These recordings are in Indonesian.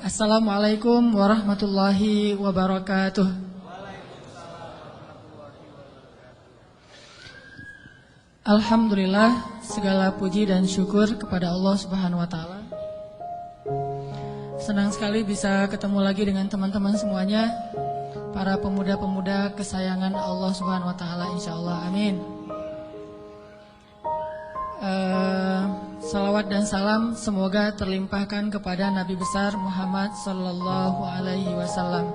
Assalamualaikum warahmatullahi wabarakatuh. Alhamdulillah, segala puji dan syukur kepada Allah Subhanahu wa taala. Senang sekali bisa ketemu lagi dengan teman-teman semuanya, para pemuda-pemuda kesayangan Allah Subhanahu wa taala, insyaallah. Amin. Salawat dan salam semoga terlimpahkan kepada Nabi besar Muhammad sallallahu alaihi wasallam.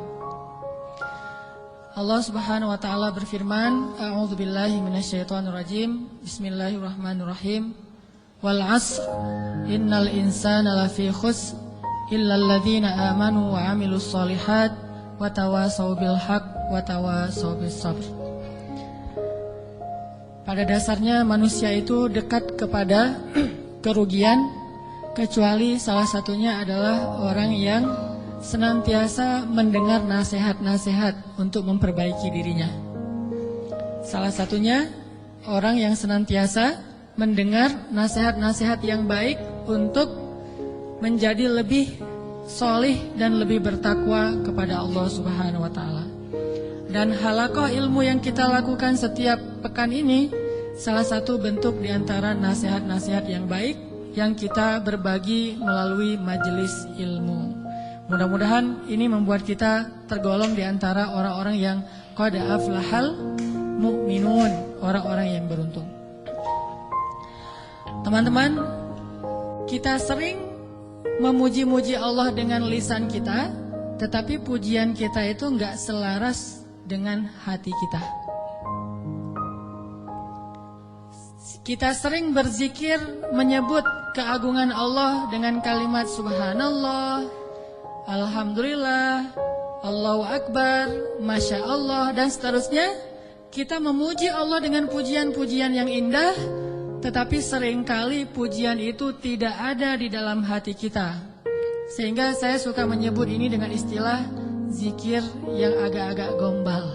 Allah Subhanahu wa taala berfirman, a'udzubillahi minasyaitonirrajim. Bismillahirrahmanirrahim. Wal 'asr innal insana lafi khusr illal ladzina amanu wa 'amilus shalihat wa tawassaw bil haqq wa tawassaw bis sabr. Pada dasarnya manusia itu dekat kepada kerugian, kecuali salah satunya adalah orang yang senantiasa mendengar nasihat-nasihat untuk memperbaiki dirinya. Salah satunya orang yang senantiasa mendengar nasihat-nasihat yang baik untuk menjadi lebih solih dan lebih bertakwa kepada Allah Subhanahu wa taala. Dan halaqah ilmu yang kita lakukan setiap pekan ini salah satu bentuk diantara nasihat-nasihat yang baik yang kita berbagi melalui majelis ilmu. Mudah-mudahan ini membuat kita tergolong di antara orang-orang yang qad aflahal mu'minun, orang-orang yang beruntung. Teman-teman, kita sering memuji-muji Allah dengan lisan kita, tetapi pujian kita itu enggak selaras dengan hati kita. Kita sering berzikir menyebut keagungan Allah dengan kalimat subhanallah, alhamdulillah, Allahu akbar, masya Allah, dan seterusnya. Kita memuji Allah dengan pujian-pujian yang indah, tetapi seringkali pujian itu tidak ada di dalam hati kita. Sehingga saya suka menyebut ini dengan istilah zikir yang agak-agak gombal.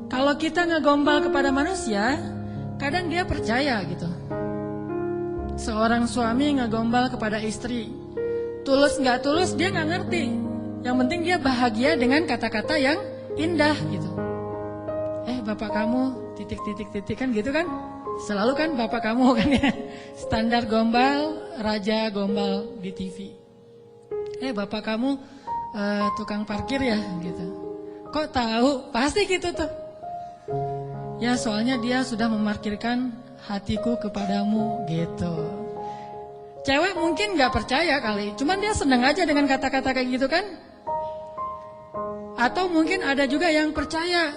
Kalau kita ngegombal kepada manusia, kadang dia percaya gitu. Seorang suami ngegombal kepada istri, tulus nggak tulus dia nggak ngerti. Yang penting dia bahagia dengan kata-kata yang indah gitu. Bapak kamu titik kan gitu kan? Selalu kan bapak kamu kan ya. Standar gombal, raja gombal di TV. Bapak kamu tukang parkir ya gitu. Kok tahu? Pasti gitu tuh. Ya soalnya dia sudah memarkirkan hatiku kepadamu gitu. Cewek mungkin gak percaya kali, cuman dia seneng aja dengan kata-kata kayak gitu kan. Atau mungkin ada juga yang percaya,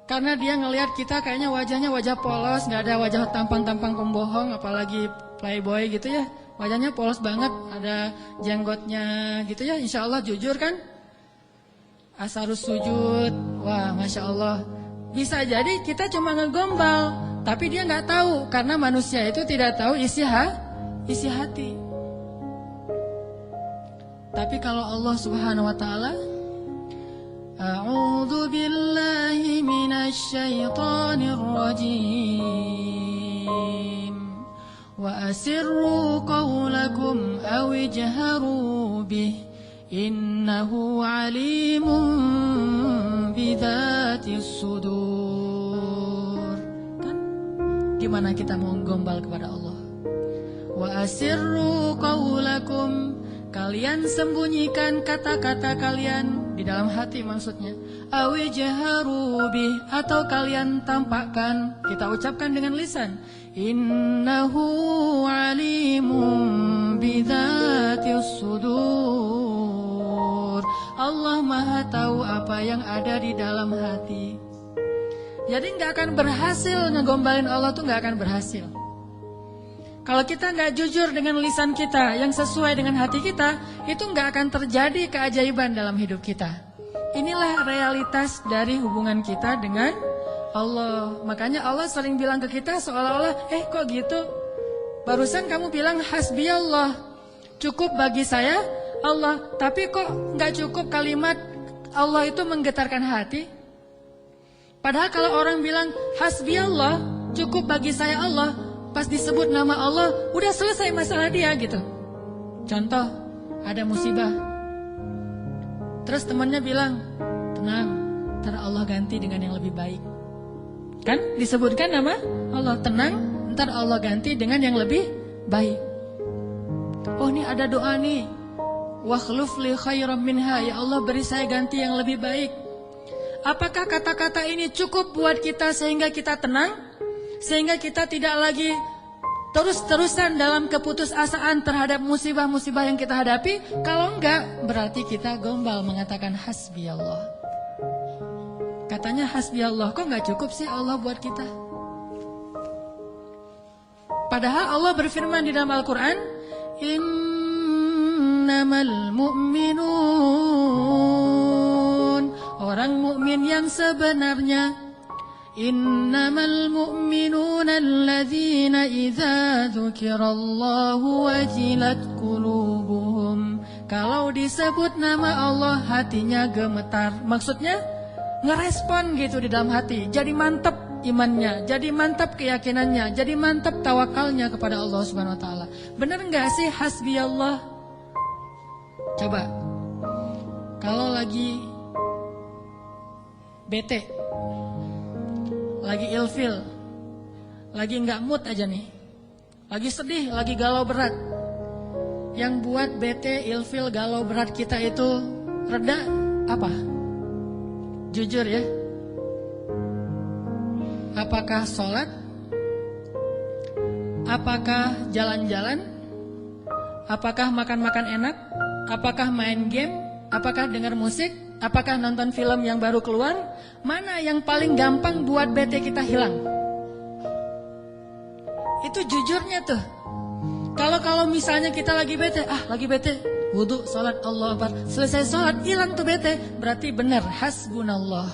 karena dia ngelihat kita kayaknya wajahnya wajah polos, gak ada wajah tampang-tampang pembohong, apalagi playboy gitu ya. Wajahnya polos banget, ada jenggotnya gitu ya, insya Allah jujur kan. Asarus sujud, wah masya Allah. Bisa jadi kita cuma ngegombal, tapi dia nggak tahu, karena manusia itu tidak tahu isi hati. Tapi kalau Allah Subhanahu wa taala, a'udzu billahi minasy syaithanir rajim. Wa asirru qawlakum aw ijharu bih innahu alimun bidzatis sudur. Kan gimana kita mau gombal kepada Allah? Wa asirru qawlakum, kalian sembunyikan kata-kata kalian di dalam hati maksudnya. Awi jaharu bih, atau kalian tampakkan, kita ucapkan dengan lisan. Innahu alimun bidzatis sudur. Allah Maha tahu apa yang ada di dalam hati. Jadi nggak akan berhasil ngegombalin Allah tuh nggak akan berhasil. Kalau kita nggak jujur dengan lisan kita yang sesuai dengan hati kita, itu nggak akan terjadi keajaiban dalam hidup kita. Inilah realitas dari hubungan kita dengan Allah. Makanya Allah sering bilang ke kita seolah-olah, kok gitu? Barusan kamu bilang hasbi Allah, cukup bagi saya Allah. Tapi kok nggak cukup kalimat Allah itu menggetarkan hati? Padahal kalau orang bilang hasbi Allah, cukup bagi saya Allah, pas disebut nama Allah, udah selesai masalah dia gitu. Contoh, ada musibah. Terus temannya bilang, tenang, ntar Allah ganti dengan yang lebih baik. Kan disebutkan nama Allah, tenang, ntar Allah ganti dengan yang lebih baik. Oh, ini ada doa nih, wakhluf li khairam minha, ya Allah beri saya ganti yang lebih baik. Apakah kata-kata ini cukup buat kita sehingga kita tenang? Sehingga kita tidak lagi terus-terusan dalam keputusasaan terhadap musibah-musibah yang kita hadapi? Kalau enggak, berarti kita gombal mengatakan hasbi Allah. Katanya hasbi Allah, kok enggak cukup sih Allah buat kita? Padahal Allah berfirman di dalam Al-Quran, innamal mu'minun, orang mukmin yang sebenarnya, innamal mu'minuna alladzina idza dzukirallahu wajilat qulubuhum. Kalau disebut nama Allah hatinya gemetar. Maksudnya ngerespon gitu di dalam hati. Jadi mantap imannya, jadi mantap keyakinannya, jadi mantap tawakalnya kepada Allah Subhanahu wa taala. Benar enggak sih hasbi Allah? Coba. Kalau lagi bete, lagi ilfil, lagi nggak mood aja nih, lagi sedih, lagi galau berat. Yang buat bete, ilfil, galau berat kita itu reda apa? Jujur ya. Apakah sholat? Apakah jalan-jalan? Apakah makan-makan enak? Apakah main game? Apakah dengar musik? Apakah nonton film yang baru keluar? Mana yang paling gampang buat bete kita hilang? Itu jujurnya tuh. Kalau misalnya kita lagi bete, wudu, sholat, Allah Akbar, selesai sholat, hilang tuh bete. Berarti benar, hasbunallah,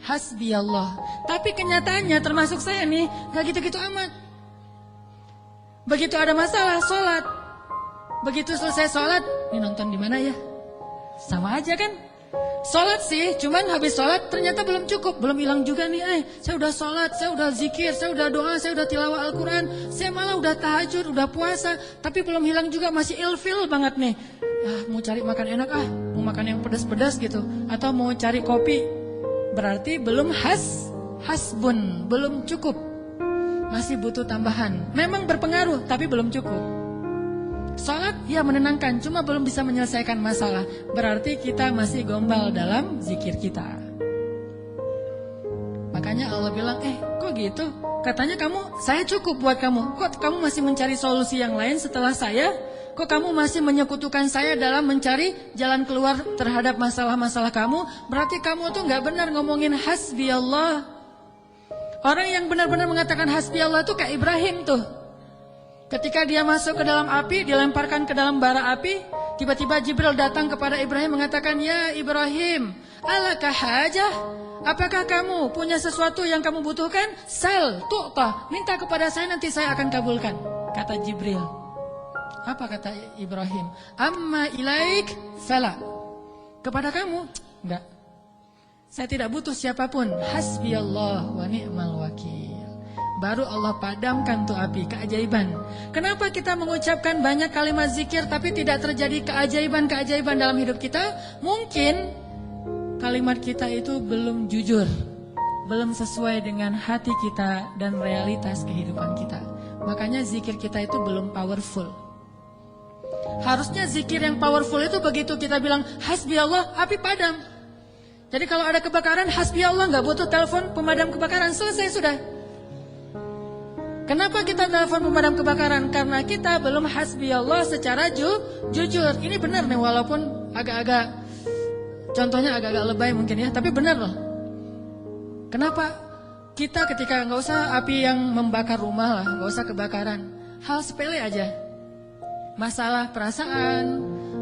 hasbi Allah. Tapi kenyataannya termasuk saya nih, gak gitu-gitu amat. Begitu ada masalah, sholat. Begitu selesai sholat, ini nonton di mana ya? Sama aja kan? Sholat sih, cuman habis sholat ternyata belum cukup, belum hilang juga nih. Saya udah sholat, saya udah zikir, saya udah doa, saya udah tilawah Al-Quran, saya malah udah tahajud, udah puasa, tapi belum hilang juga, masih ilfil banget nih. Mau cari makan enak mau makan yang pedas-pedas gitu, atau mau cari kopi. Berarti belum hasbun, belum cukup, masih butuh tambahan. Memang berpengaruh, tapi belum cukup. Sholat ya menenangkan, cuma belum bisa menyelesaikan masalah. Berarti kita masih gombal dalam zikir kita. Makanya Allah bilang, kok gitu? Katanya saya cukup buat kamu. Kok kamu masih mencari solusi yang lain setelah saya? Kok kamu masih menyekutukan saya dalam mencari jalan keluar terhadap masalah-masalah kamu? Berarti kamu tuh gak benar ngomongin hasbi Allah. Orang yang benar-benar mengatakan hasbi Allah tuh kayak Ibrahim tuh. Ketika dia masuk ke dalam api, dilemparkan ke dalam bara api, tiba-tiba Jibril datang kepada Ibrahim mengatakan, ya Ibrahim, alaka hajah? Apakah kamu punya sesuatu yang kamu butuhkan? Sal, tu'tah, minta kepada saya nanti saya akan kabulkan, kata Jibril. Apa kata Ibrahim? Amma ilaik fala. Kepada kamu? Enggak. Saya tidak butuh siapapun. Hasbi Allah wa ni'mal wakil. Baru Allah padamkan tuh api, keajaiban. Kenapa kita mengucapkan banyak kalimat zikir tapi tidak terjadi keajaiban-keajaiban dalam hidup kita? Mungkin kalimat kita itu belum jujur, belum sesuai dengan hati kita dan realitas kehidupan kita. Makanya zikir kita itu belum powerful. Harusnya zikir yang powerful itu begitu kita bilang hasbi Allah, api padam. Jadi kalau ada kebakaran, hasbi Allah, gak butuh telepon pemadam kebakaran, selesai sudah. Kenapa kita telepon pemadam kebakaran? Karena kita belum hasbi Allah secara jujur. Ini benar nih, walaupun agak-agak, contohnya agak-agak lebay mungkin ya, tapi benar loh. Kenapa? Kita ketika nggak usah api yang membakar rumah lah, nggak usah kebakaran, hal sepele aja. Masalah perasaan,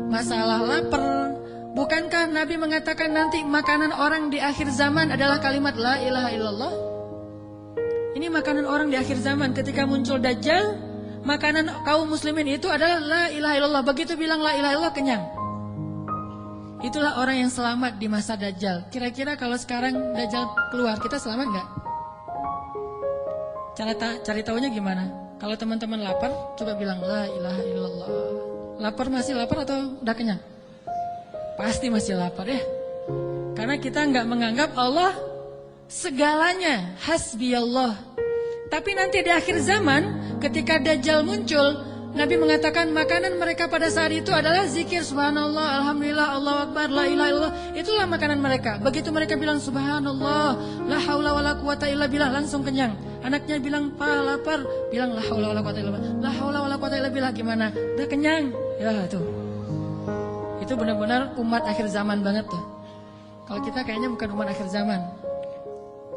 masalah lapar. Bukankah Nabi mengatakan nanti makanan orang di akhir zaman adalah kalimat la ilaha illallah? Ini makanan orang di akhir zaman. Ketika muncul Dajjal, makanan kaum muslimin itu adalah la ilaha illallah. Begitu bilang la ilaha illallah, kenyang. itulah orang yang selamat di masa Dajjal. Kira-kira kalau sekarang Dajjal keluar, kita selamat nggak? Cari tahunya gimana? Kalau teman-teman lapar, coba bilang la ilaha illallah. Lapar masih lapar atau udah kenyang? Pasti masih lapar ya. Karena kita nggak menganggap Allah segalanya, hasbiyallah. Tapi nanti di akhir zaman, ketika Dajjal muncul, Nabi mengatakan makanan mereka pada saat itu adalah zikir subhanallah, alhamdulillah, Allahu akbar, la ilaha illallah. Itulah makanan mereka. Begitu mereka bilang subhanallah, la haula wala quwata illa billah, langsung kenyang. Anaknya bilang pa lapar, bilang la haula wala quwata illa billah. La haula wala quwata illa billah, gimana? Udah kenyang. Ya tuh. Itu benar-benar umat akhir zaman banget tuh. Kalau kita kayaknya bukan umat akhir zaman.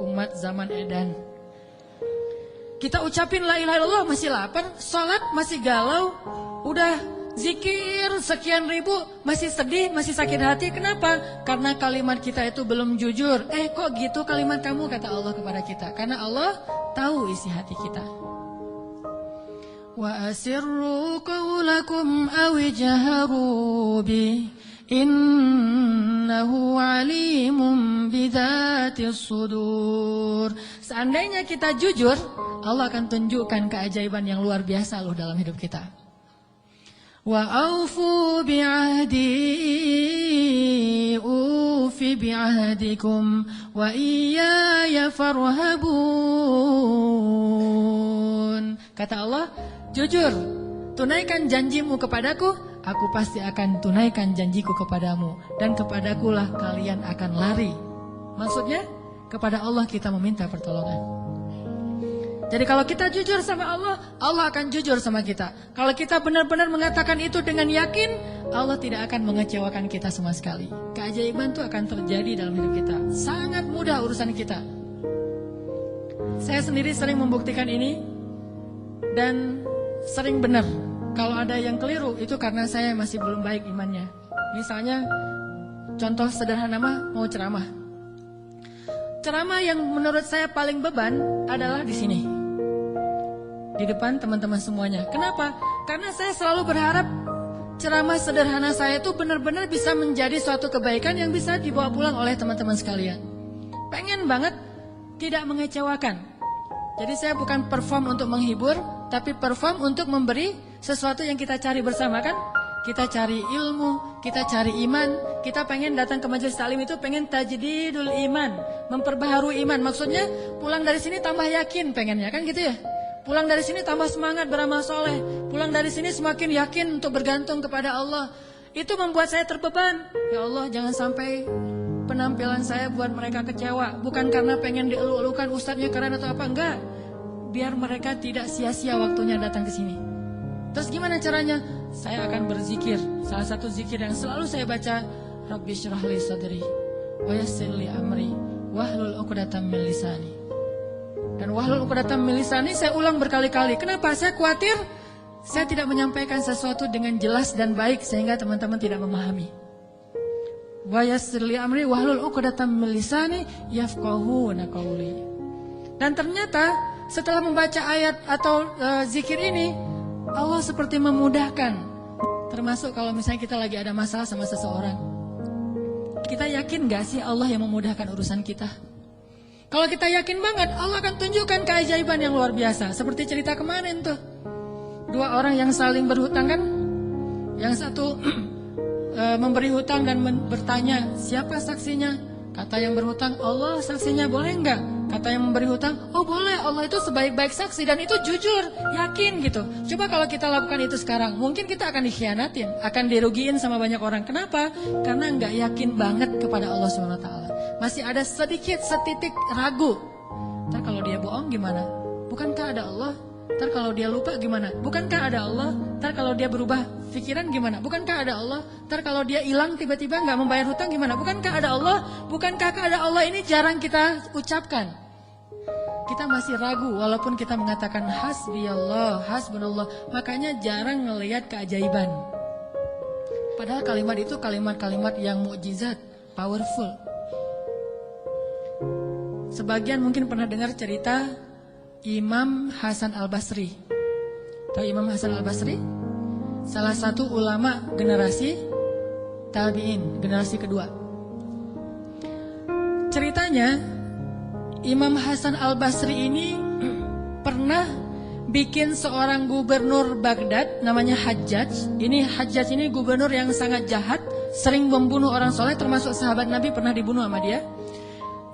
Umat zaman edan. Kita ucapin la ilaha illallah masih lapar, sholat masih galau, udah zikir sekian ribu masih sedih, masih sakit hati. Kenapa? Karena kalimat kita itu belum jujur. Kok gitu kalimat kamu, kata Allah kepada kita. Karena Allah tahu isi hati kita. Wa asirru qawlakum aw jaharu bi innahu alimun bidzatis sudur. Seandainya kita jujur, Allah akan tunjukkan keajaiban yang luar biasa loh dalam hidup kita. Wa aufu bi'ahdi ufi bi'ahdikum wa iyaya farhabun. Kata Allah, jujur, tunaikan janjimu kepadaku, aku pasti akan tunaikan janjiku kepadamu, dan kepadakulah kalian akan lari. Maksudnya, kepada Allah kita meminta pertolongan. Jadi kalau kita jujur sama Allah, Allah akan jujur sama kita. Kalau kita benar-benar mengatakan itu dengan yakin, Allah tidak akan mengecewakan kita sama sekali. Keajaiban itu akan terjadi dalam hidup kita. Sangat mudah urusan kita. Saya sendiri sering membuktikan ini, dan sering benar. Kalau ada yang keliru, itu karena saya masih belum baik imannya. Misalnya, contoh sederhana mau ceramah. Ceramah yang menurut saya paling beban adalah di sini. Di depan teman-teman semuanya. Kenapa? Karena saya selalu berharap ceramah sederhana saya itu benar-benar bisa menjadi suatu kebaikan yang bisa dibawa pulang oleh teman-teman sekalian. Pengen banget tidak mengecewakan. Jadi saya bukan perform untuk menghibur, tapi perform untuk memberi sesuatu yang kita cari bersama kan? Kita cari ilmu, kita cari iman, kita pengen datang ke majelis taklim itu pengen tajdidul iman, memperbaharui iman. Maksudnya pulang dari sini tambah yakin pengennya kan gitu ya. Pulang dari sini tambah semangat beramal soleh. Pulang dari sini semakin yakin untuk bergantung kepada Allah. Itu membuat saya terbeban. Ya Allah, jangan sampai penampilan saya buat mereka kecewa. Bukan karena pengen dielu-elukan ustadznya keren atau apa, enggak. Biar mereka tidak sia-sia waktunya datang ke sini. Terus gimana caranya? Saya akan berzikir. Salah satu zikir yang selalu saya baca, Rabbi syrah li sadri wa yassir li amri wahlul 'uqdatam min lisani. Dan wahlul 'uqdatam min lisani saya ulang berkali-kali. Kenapa? Saya khawatir saya tidak menyampaikan sesuatu dengan jelas dan baik sehingga teman-teman tidak memahami. Wa yassir li amri wahlul 'uqdatam min lisani yafqahuna qawli. Dan ternyata setelah membaca ayat atau zikir ini, Allah seperti memudahkan. Termasuk kalau misalnya kita lagi ada masalah sama seseorang, kita yakin gak sih Allah yang memudahkan urusan kita? Kalau kita yakin banget, Allah akan tunjukkan keajaiban yang luar biasa. Seperti cerita kemarin tuh, dua orang yang saling berhutang kan. Yang satu memberi hutang dan bertanya, siapa saksinya? Kata yang berhutang, Allah saksinya, boleh enggak? Kata yang memberi hutang, oh boleh, Allah itu sebaik-baik saksi, dan itu jujur, yakin gitu. Coba kalau kita lakukan itu sekarang, mungkin kita akan dikhianatin, akan dirugiin sama banyak orang. Kenapa? Karena nggak yakin banget kepada Allah SWT. Masih ada sedikit setitik ragu. Ntar kalau dia bohong gimana? Bukankah ada Allah? Ntar kalau dia lupa gimana? Bukankah ada Allah? Ntar kalau dia berubah pikiran gimana? Bukankah ada Allah? Ntar kalau dia hilang tiba-tiba nggak membayar hutang gimana? Bukankah ada Allah? Bukankah ada Allah ini jarang kita ucapkan? Kita masih ragu walaupun kita mengatakan hasbiyallah, hasbunallah. Makanya jarang ngelihat keajaiban. Padahal kalimat itu kalimat-kalimat yang mukjizat, powerful. Sebagian mungkin pernah dengar cerita Imam Hasan Al-Basri. Tahu Imam Hasan Al-Basri? Salah satu ulama generasi tabi'in, generasi kedua. Ceritanya Imam Hasan Al-Basri ini pernah bikin seorang gubernur Baghdad namanya Hajjaj. Hajjaj ini gubernur yang sangat jahat, sering membunuh orang soleh, termasuk sahabat Nabi pernah dibunuh sama dia.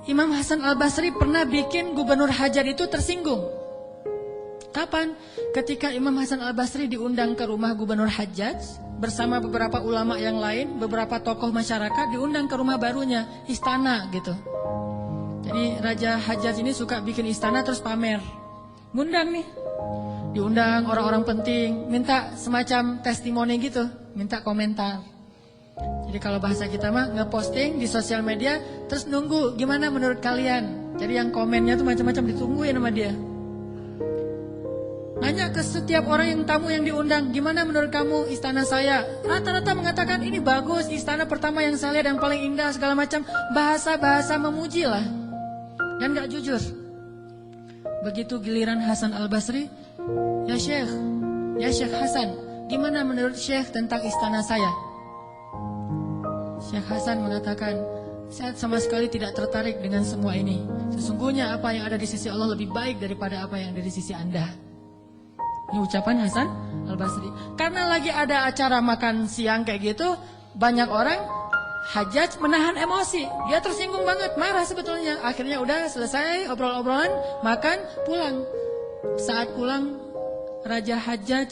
Imam Hasan Al-Basri pernah bikin gubernur Hajjaj itu tersinggung. Kapan? Ketika Imam Hasan Al-Basri diundang ke rumah gubernur Hajjaj bersama beberapa ulama yang lain, beberapa tokoh masyarakat, diundang ke rumah barunya, istana gitu. Jadi Raja Hajjaj ini suka bikin istana terus pamer. Ngundang nih, diundang orang-orang penting, minta semacam testimoni gitu, minta komentar. Jadi kalau bahasa kita mah ngeposting di sosial media, terus nunggu gimana menurut kalian. Jadi yang komennya tuh macam-macam ditungguin sama dia. Nanya ke setiap orang yang tamu yang diundang, gimana menurut kamu istana saya? Rata-rata mengatakan ini bagus, istana pertama yang saya lihat yang paling indah segala macam. Bahasa-bahasa memuji lah, dan gak jujur. Begitu giliran Hasan Al-Basri, ya Syekh Hasan, gimana menurut Syekh tentang istana saya? Syekh Hasan mengatakan, saya sama sekali tidak tertarik dengan semua ini. Sesungguhnya apa yang ada di sisi Allah lebih baik daripada apa yang ada di sisi Anda. Ini ucapan Hasan Al-Basri. Karena lagi ada acara makan siang kayak gitu, banyak orang, Hajjaj menahan emosi. Dia tersinggung banget, marah sebetulnya. Akhirnya udah selesai obrol-obrolan, makan, pulang. Saat pulang, Raja Hajjaj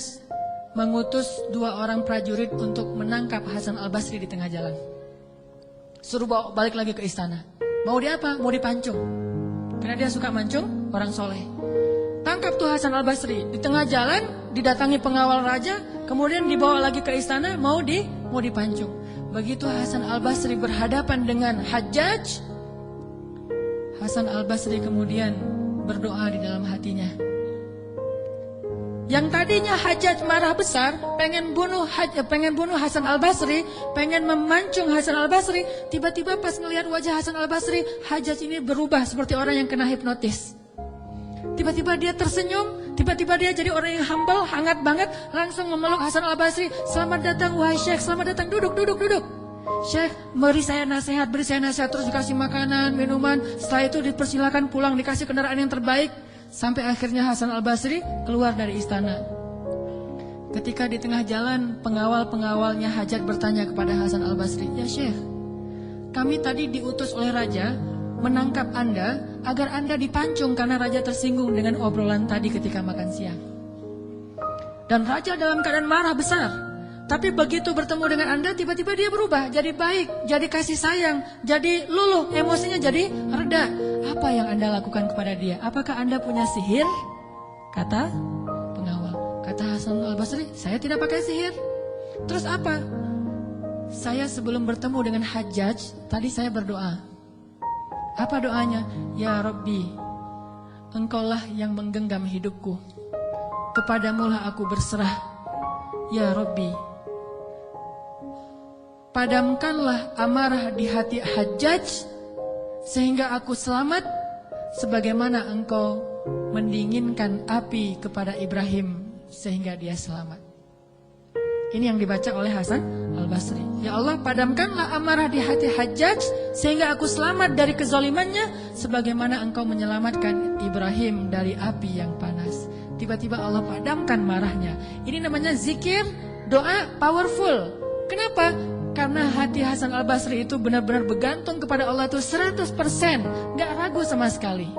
mengutus 2 orang prajurit untuk menangkap Hasan Al-Basri di tengah jalan. Suruh bawa balik lagi ke istana. Mau dia apa? Mau dipancung. Karena dia suka mancung orang soleh. Tangkap tuh Hasan Al-Basri. Di tengah jalan didatangi pengawal raja, kemudian dibawa lagi ke istana, mau dipancung. Begitu Hasan Al-Basri berhadapan dengan Hajjaj, Hasan Al-Basri kemudian berdoa di dalam hatinya. Yang tadinya Hajjaj marah besar, pengen bunuh Hasan Al-Basri, pengen memancung Hasan Al-Basri, tiba-tiba pas ngelihat wajah Hasan Al-Basri, Hajjaj ini berubah seperti orang yang kena hipnotis. Tiba-tiba dia tersenyum, tiba-tiba dia jadi orang yang humble, hangat banget, langsung memeluk Hasan Al-Basri. Selamat datang wahai Syekh, selamat datang, duduk. Syekh, beri saya nasihat, terus dikasih makanan, minuman. Setelah itu dipersilakan pulang, dikasih kendaraan yang terbaik. Sampai akhirnya Hasan Al-Basri keluar dari istana. Ketika di tengah jalan, pengawal-pengawalnya Hajjaj bertanya kepada Hasan Al-Basri, ya Syekh, kami tadi diutus oleh Raja menangkap Anda agar Anda dipancung karena Raja tersinggung dengan obrolan tadi ketika makan siang. Dan Raja dalam keadaan marah besar. Tapi begitu bertemu dengan Anda, tiba-tiba dia berubah, jadi baik, jadi kasih sayang, jadi luluh, emosinya jadi reda. Apa yang Anda lakukan kepada dia? Apakah Anda punya sihir? Kata pengawal. Kata Hasan Al-Basri, saya tidak pakai sihir. Terus apa? Saya sebelum bertemu dengan Hajjaj, tadi saya berdoa. Apa doanya? Ya Rabbi, Engkaulah yang menggenggam hidupku. Kepadamulah aku berserah. Ya Rabbi, padamkanlah amarah di hati Hajjaj sehingga aku selamat sebagaimana Engkau mendinginkan api kepada Ibrahim sehingga dia selamat. Ini yang dibaca oleh Hasan Al-Basri. Ya Allah, padamkanlah amarah di hati Hajjaj sehingga aku selamat dari kezalimannya sebagaimana Engkau menyelamatkan Ibrahim dari api yang panas. Tiba-tiba Allah padamkan marahnya. Ini namanya zikir, doa powerful. Kenapa? Karena hati Hasan Al-Basri itu benar-benar bergantung kepada Allah itu 100%, gak ragu sama sekali.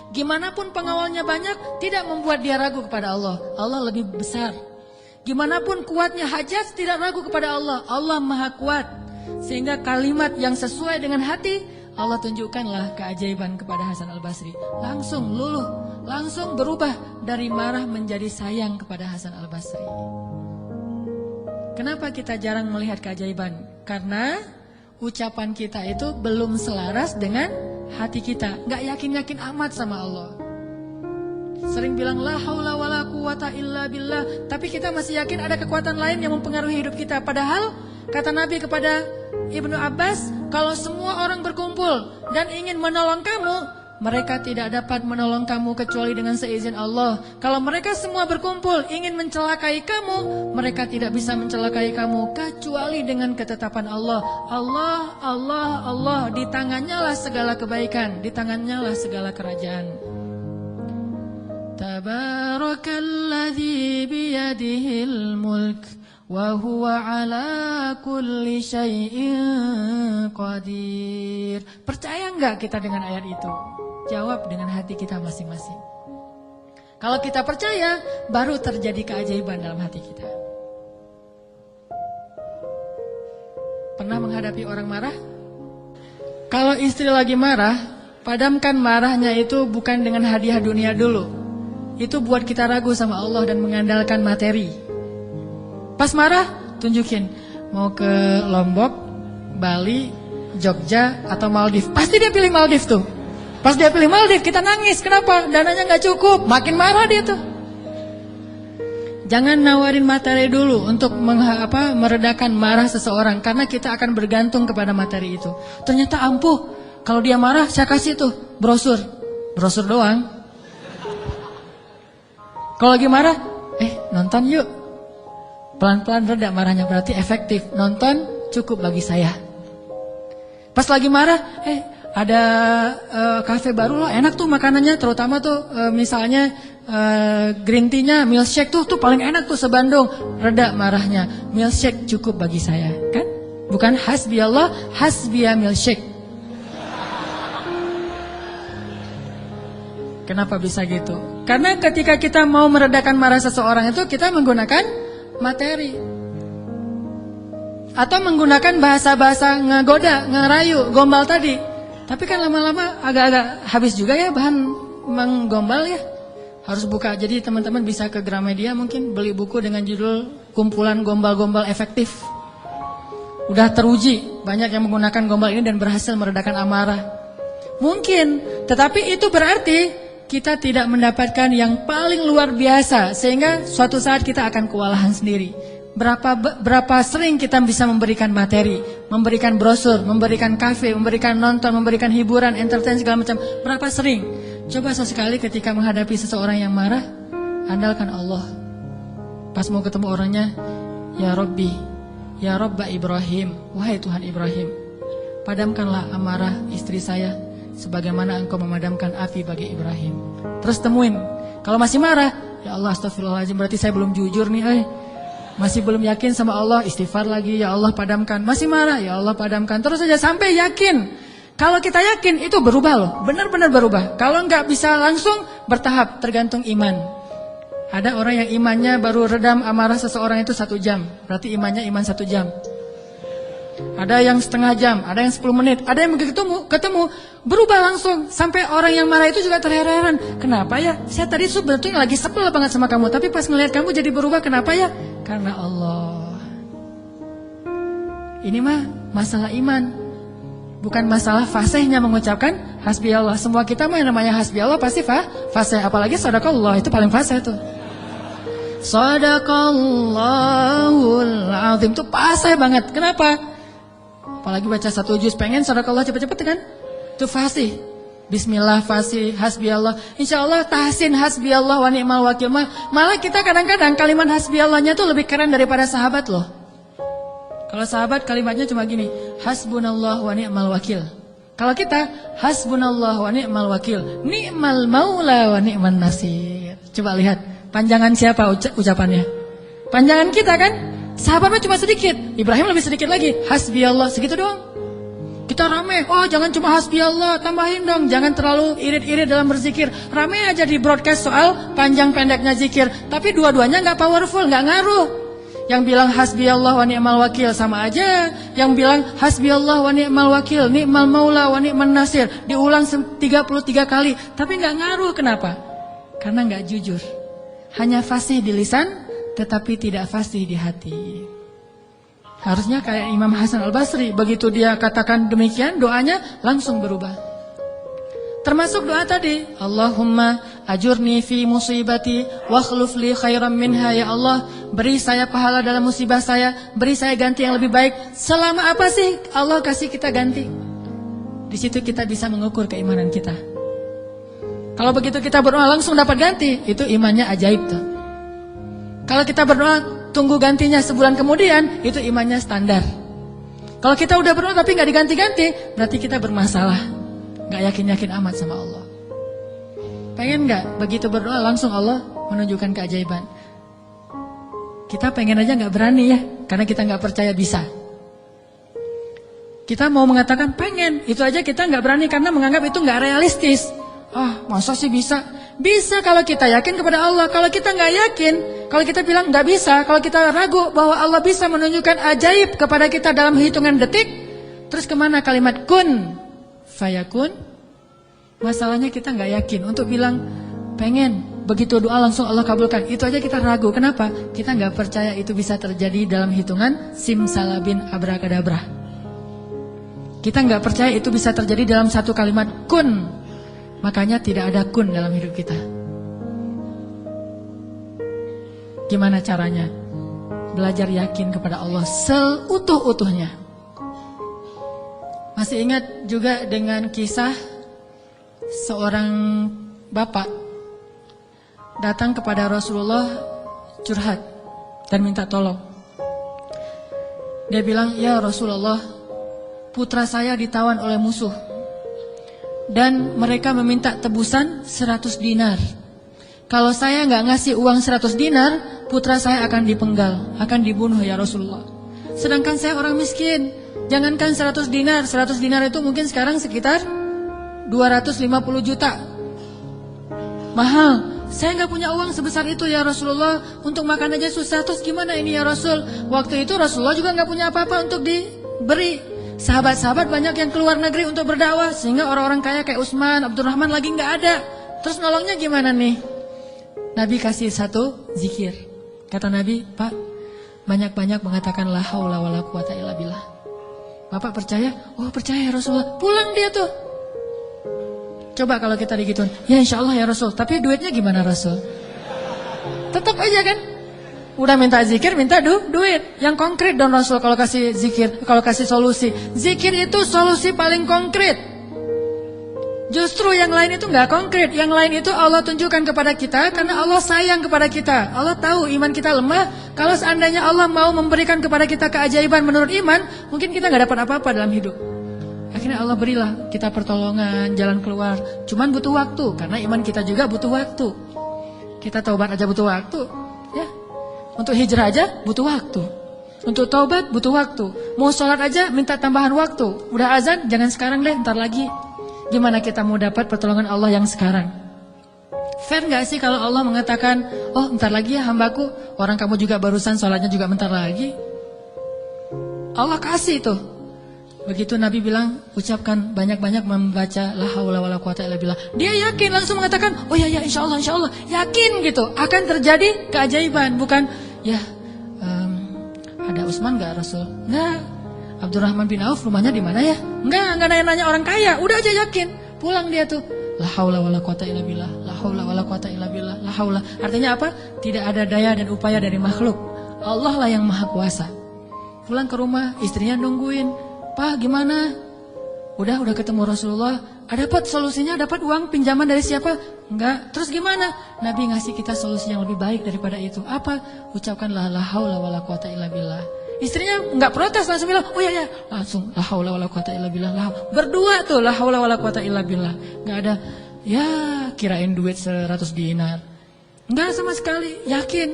Gimana pun pengawalnya banyak, tidak membuat dia ragu kepada Allah. Allah lebih besar. Gimana pun kuatnya Hajjaj, tidak ragu kepada Allah. Allah maha kuat. Sehingga kalimat yang sesuai dengan hati, Allah tunjukkanlah keajaiban kepada Hasan Al-Basri. Langsung luluh, langsung berubah dari marah menjadi sayang kepada Hasan Al-Basri. Kenapa kita jarang melihat keajaiban? Karena ucapan kita itu belum selaras dengan hati kita. Gak yakin-yakin amat sama Allah. Sering bilang la haula wala quwata illa billah, tapi kita masih yakin ada kekuatan lain yang mempengaruhi hidup kita. Padahal kata Nabi kepada Ibnu Abbas, kalau semua orang berkumpul dan ingin menolong kamu, mereka tidak dapat menolong kamu kecuali dengan seizin Allah. Kalau mereka semua berkumpul ingin mencelakai kamu, mereka tidak bisa mencelakai kamu kecuali dengan ketetapan Allah. Allah, Allah, Allah, di tangannya lah segala kebaikan, di tangannya lah segala kerajaan. Tabarakalladzi biyadihil mulk wa huwa ala kulli syai'in qadir. Percaya enggak kita dengan ayat itu? Jawab dengan hati kita masing-masing. Kalau kita percaya, baru terjadi keajaiban dalam hati kita. Pernah menghadapi orang marah? Kalau istri lagi marah, padamkan marahnya itu bukan dengan hadiah dunia dulu. Itu buat kita ragu sama Allah dan mengandalkan materi. Pas marah, tunjukin mau ke Lombok, Bali, Jogja, atau Maldives. Pasti dia pilih Maldives tuh. Pas dia pilih Maldives, kita nangis. Kenapa? Dananya gak cukup. Makin marah dia tuh. Jangan nawarin materi dulu untuk meredakan marah seseorang. Karena kita akan bergantung kepada materi itu. Ternyata ampuh. Kalau dia marah, saya kasih tuh brosur. Brosur doang. Kalau lagi marah, nonton yuk. Pelan-pelan reda marahnya, berarti efektif. Nonton cukup bagi saya. Pas lagi marah, ada kafe baru loh, enak tuh makanannya. Terutama tuh misalnya green tea-nya, milkshake tuh paling enak tuh se-Bandung. Reda marahnya, milkshake cukup bagi saya. Kan? Bukan hasbi Allah, hasbiya milkshake. Kenapa bisa gitu? Karena ketika kita mau meredakan marah seseorang itu kita menggunakan materi. Atau menggunakan bahasa-bahasa ngegoda, ngerayu, gombal tadi. Tapi kan lama-lama agak-agak habis juga ya bahan menggombal ya. Harus buka. Jadi teman-teman bisa ke Gramedia mungkin beli buku dengan judul Kumpulan Gombal-Gombal Efektif. Udah teruji banyak yang menggunakan gombal ini dan berhasil meredakan amarah. Mungkin, tetapi itu berarti kita tidak mendapatkan yang paling luar biasa sehingga suatu saat kita akan kewalahan sendiri. Berapa sering kita bisa memberikan materi, memberikan brosur, memberikan kafe, memberikan nonton, memberikan hiburan, entertain segala macam. Berapa sering? Coba sesekali ketika menghadapi seseorang yang marah, andalkan Allah. Pas mau ketemu orangnya, ya Rabbi, ya Rabba Ibrahim, wahai Tuhan Ibrahim, padamkanlah amarah istri saya sebagaimana engkau memadamkan api bagi Ibrahim. Terus temuin. Kalau masih marah, ya Allah astagfirullahaladzim, berarti saya belum jujur nih. Masih belum yakin sama Allah, istighfar lagi, ya Allah padamkan. Masih marah, ya Allah padamkan. Terus saja sampai yakin. Kalau kita yakin itu berubah loh, benar-benar berubah. Kalau nggak bisa langsung, bertahap, tergantung iman. Ada orang yang imannya baru redam amarah seseorang itu 1 jam. Berarti imannya iman 1 jam. Ada yang setengah jam, ada yang 10 menit, ada yang ketemu berubah langsung. Sampai orang yang marah itu juga terheran-heran. Kenapa ya? Saya tadi sebetulnya lagi sebel banget sama kamu, tapi pas ngelihat kamu jadi berubah. Kenapa ya? Karena Allah. Ini mah masalah iman, bukan masalah fasihnya mengucapkan hasbi Allah. Semua kita mah yang namanya hasbi Allah pasti fasih. Apalagi sadaqallah, itu paling fasih tuh. Sadaqallahul azim itu fasih banget. Kenapa? Apalagi baca 1 juz, pengen sadaqallah cepet-cepet kan? Itu fasih. Bismillah fasih, hasbi Allah. Insya Allah tahsin hasbi Allah wa ni'mal wakil. Malah kita kadang-kadang kalimat hasbi Allahnya tuh lebih keren daripada sahabat loh. Kalau sahabat kalimatnya cuma gini, hasbunallah wa ni'mal wakil. Kalau kita, hasbunallah wa ni'mal wakil, ni'mal maula wa ni'man nasir. Coba lihat, panjangan siapa ucapannya? Panjangan kita kan? Sahabatnya cuma sedikit, Ibrahim lebih sedikit lagi, hasbi Allah, segitu doang. Kita rame, oh jangan cuma hasbi Allah, tambahin dong, jangan terlalu irit-irit dalam berzikir. Rame aja di broadcast soal panjang pendeknya zikir, tapi dua-duanya gak powerful, gak ngaruh. Yang bilang hasbi Allah wa ni'mal wakil sama aja, yang bilang hasbi Allah wa ni'mal wakil, ni'mal maula wa ni'man nasir, diulang 33 kali, tapi gak ngaruh. Kenapa? Karena gak jujur. Hanya fasih di lisan, tetapi tidak fasih di hati. Harusnya kayak Imam Hasan Al-Basri, begitu dia katakan demikian, doanya langsung berubah. Termasuk doa tadi, Allahumma ajurni fi musibati wa akhluf li khairan minha. Ya Allah, beri saya pahala dalam musibah saya, beri saya ganti yang lebih baik. Selama apa sih Allah kasih kita ganti? Di situ kita bisa mengukur keimanan kita. Kalau begitu kita berdoa langsung dapat ganti, itu imannya ajaib tuh. Kalau kita berdoa tunggu gantinya sebulan kemudian, itu imannya standar. Kalau kita udah berdoa tapi nggak diganti-ganti, berarti kita bermasalah, nggak yakin-yakin amat sama Allah. Pengen nggak begitu berdoa langsung Allah menunjukkan keajaiban? Kita pengen aja nggak berani ya, karena kita nggak percaya bisa. Kita mau mengatakan pengen, itu aja kita nggak berani karena menganggap itu nggak realistis. Masa sih bisa? Bisa kalau kita yakin kepada Allah. Kalau kita nggak yakin, kalau kita bilang nggak bisa, kalau kita ragu bahwa Allah bisa menunjukkan ajaib kepada kita dalam hitungan detik, terus kemana kalimat kun fayakun? Masalahnya kita nggak yakin untuk bilang pengen, begitu doa langsung Allah kabulkan. Itu aja kita ragu. Kenapa? Kita nggak percaya itu bisa terjadi dalam hitungan simsalabin abrakadabra. Kita nggak percaya itu bisa terjadi dalam satu kalimat kun. Makanya tidak ada kun dalam hidup kita. Gimana caranya? Belajar yakin kepada Allah seutuh-utuhnya. Masih ingat juga dengan kisah seorang bapak datang kepada Rasulullah curhat dan minta tolong. Dia bilang, "Ya Rasulullah, putra saya ditawan oleh musuh. Dan mereka meminta tebusan 100 dinar. Kalau saya nggak ngasih uang 100 dinar, putra saya akan dipenggal, akan dibunuh ya Rasulullah. Sedangkan saya orang miskin. Jangankan 100 dinar, 100 dinar itu mungkin sekarang sekitar 250 juta. Mahal. Saya nggak punya uang sebesar itu ya Rasulullah. Untuk makan aja susah. Terus gimana ini ya Rasul?" Waktu itu Rasulullah juga nggak punya apa-apa untuk diberi. Sahabat-sahabat banyak yang keluar negeri untuk berdakwah, sehingga orang-orang kaya kayak Utsman, Abdurrahman lagi nggak ada. Terus nolongnya gimana nih? Nabi kasih satu zikir. Kata Nabi, "Pak, banyak-banyak mengatakan la haula wala quwata illa billah." Bapak percaya? Oh percaya ya Rasulullah. Pulang dia tuh. Coba kalau kita digituin, ya insya Allah ya Rasul. Tapi duitnya gimana Rasul? Tetap aja kan? Udah minta zikir, minta duit. Yang konkret dong Rasul kalau kasih zikir, kalau kasih solusi. Zikir itu solusi paling konkret. Justru yang lain itu nggak konkret. Yang lain itu Allah tunjukkan kepada kita karena Allah sayang kepada kita. Allah tahu iman kita lemah. Kalau seandainya Allah mau memberikan kepada kita keajaiban menurut iman, mungkin kita nggak dapat apa-apa dalam hidup. Akhirnya Allah berilah kita pertolongan, jalan keluar. Cuman butuh waktu, karena iman kita juga butuh waktu. Kita taubat aja butuh waktu, ya. Untuk hijrah aja butuh waktu. Untuk taubat butuh waktu. Mau sholat aja minta tambahan waktu. Udah azan, jangan sekarang deh, ntar lagi. Gimana kita mau dapat pertolongan Allah yang sekarang? Fair gak sih kalau Allah mengatakan, "Oh ntar lagi ya hambaku, orang kamu juga barusan sholatnya juga bentar lagi." Allah kasih tuh. Begitu Nabi bilang, ucapkan banyak-banyak membaca la haula wala quwata illa billah. Dia yakin langsung mengatakan, "Oh ya insya Allah. Yakin gitu, akan terjadi keajaiban. Bukan, ya ada Utsman gak Rasul? Enggak. Abdurrahman bin Auf rumahnya di mana ya? Enggak nanya-nanya orang kaya. Udah aja yakin. Pulang dia tuh. La haula wala quwata illa billah. La haula wala quwata illa billah. La haula. Artinya apa? Tidak ada daya dan upaya dari makhluk. Allah lah yang maha kuasa. Pulang ke rumah, istrinya nungguin. "Pak, gimana? Udah ketemu Rasulullah. Dapat solusinya, dapat uang pinjaman dari siapa?" "Enggak." "Terus gimana?" Nabi ngasih kita solusi yang lebih baik daripada itu. Apa? Ucapkanlah la haula wala quwata illa billah. Istrinya enggak protes, langsung bilang, "Oh ya." Langsung la haula wala quwata illa billah. Berdua tuh la haula wala quwata illa billah. Enggak ada ya kirain duit 100 dinar. Enggak sama sekali, yakin.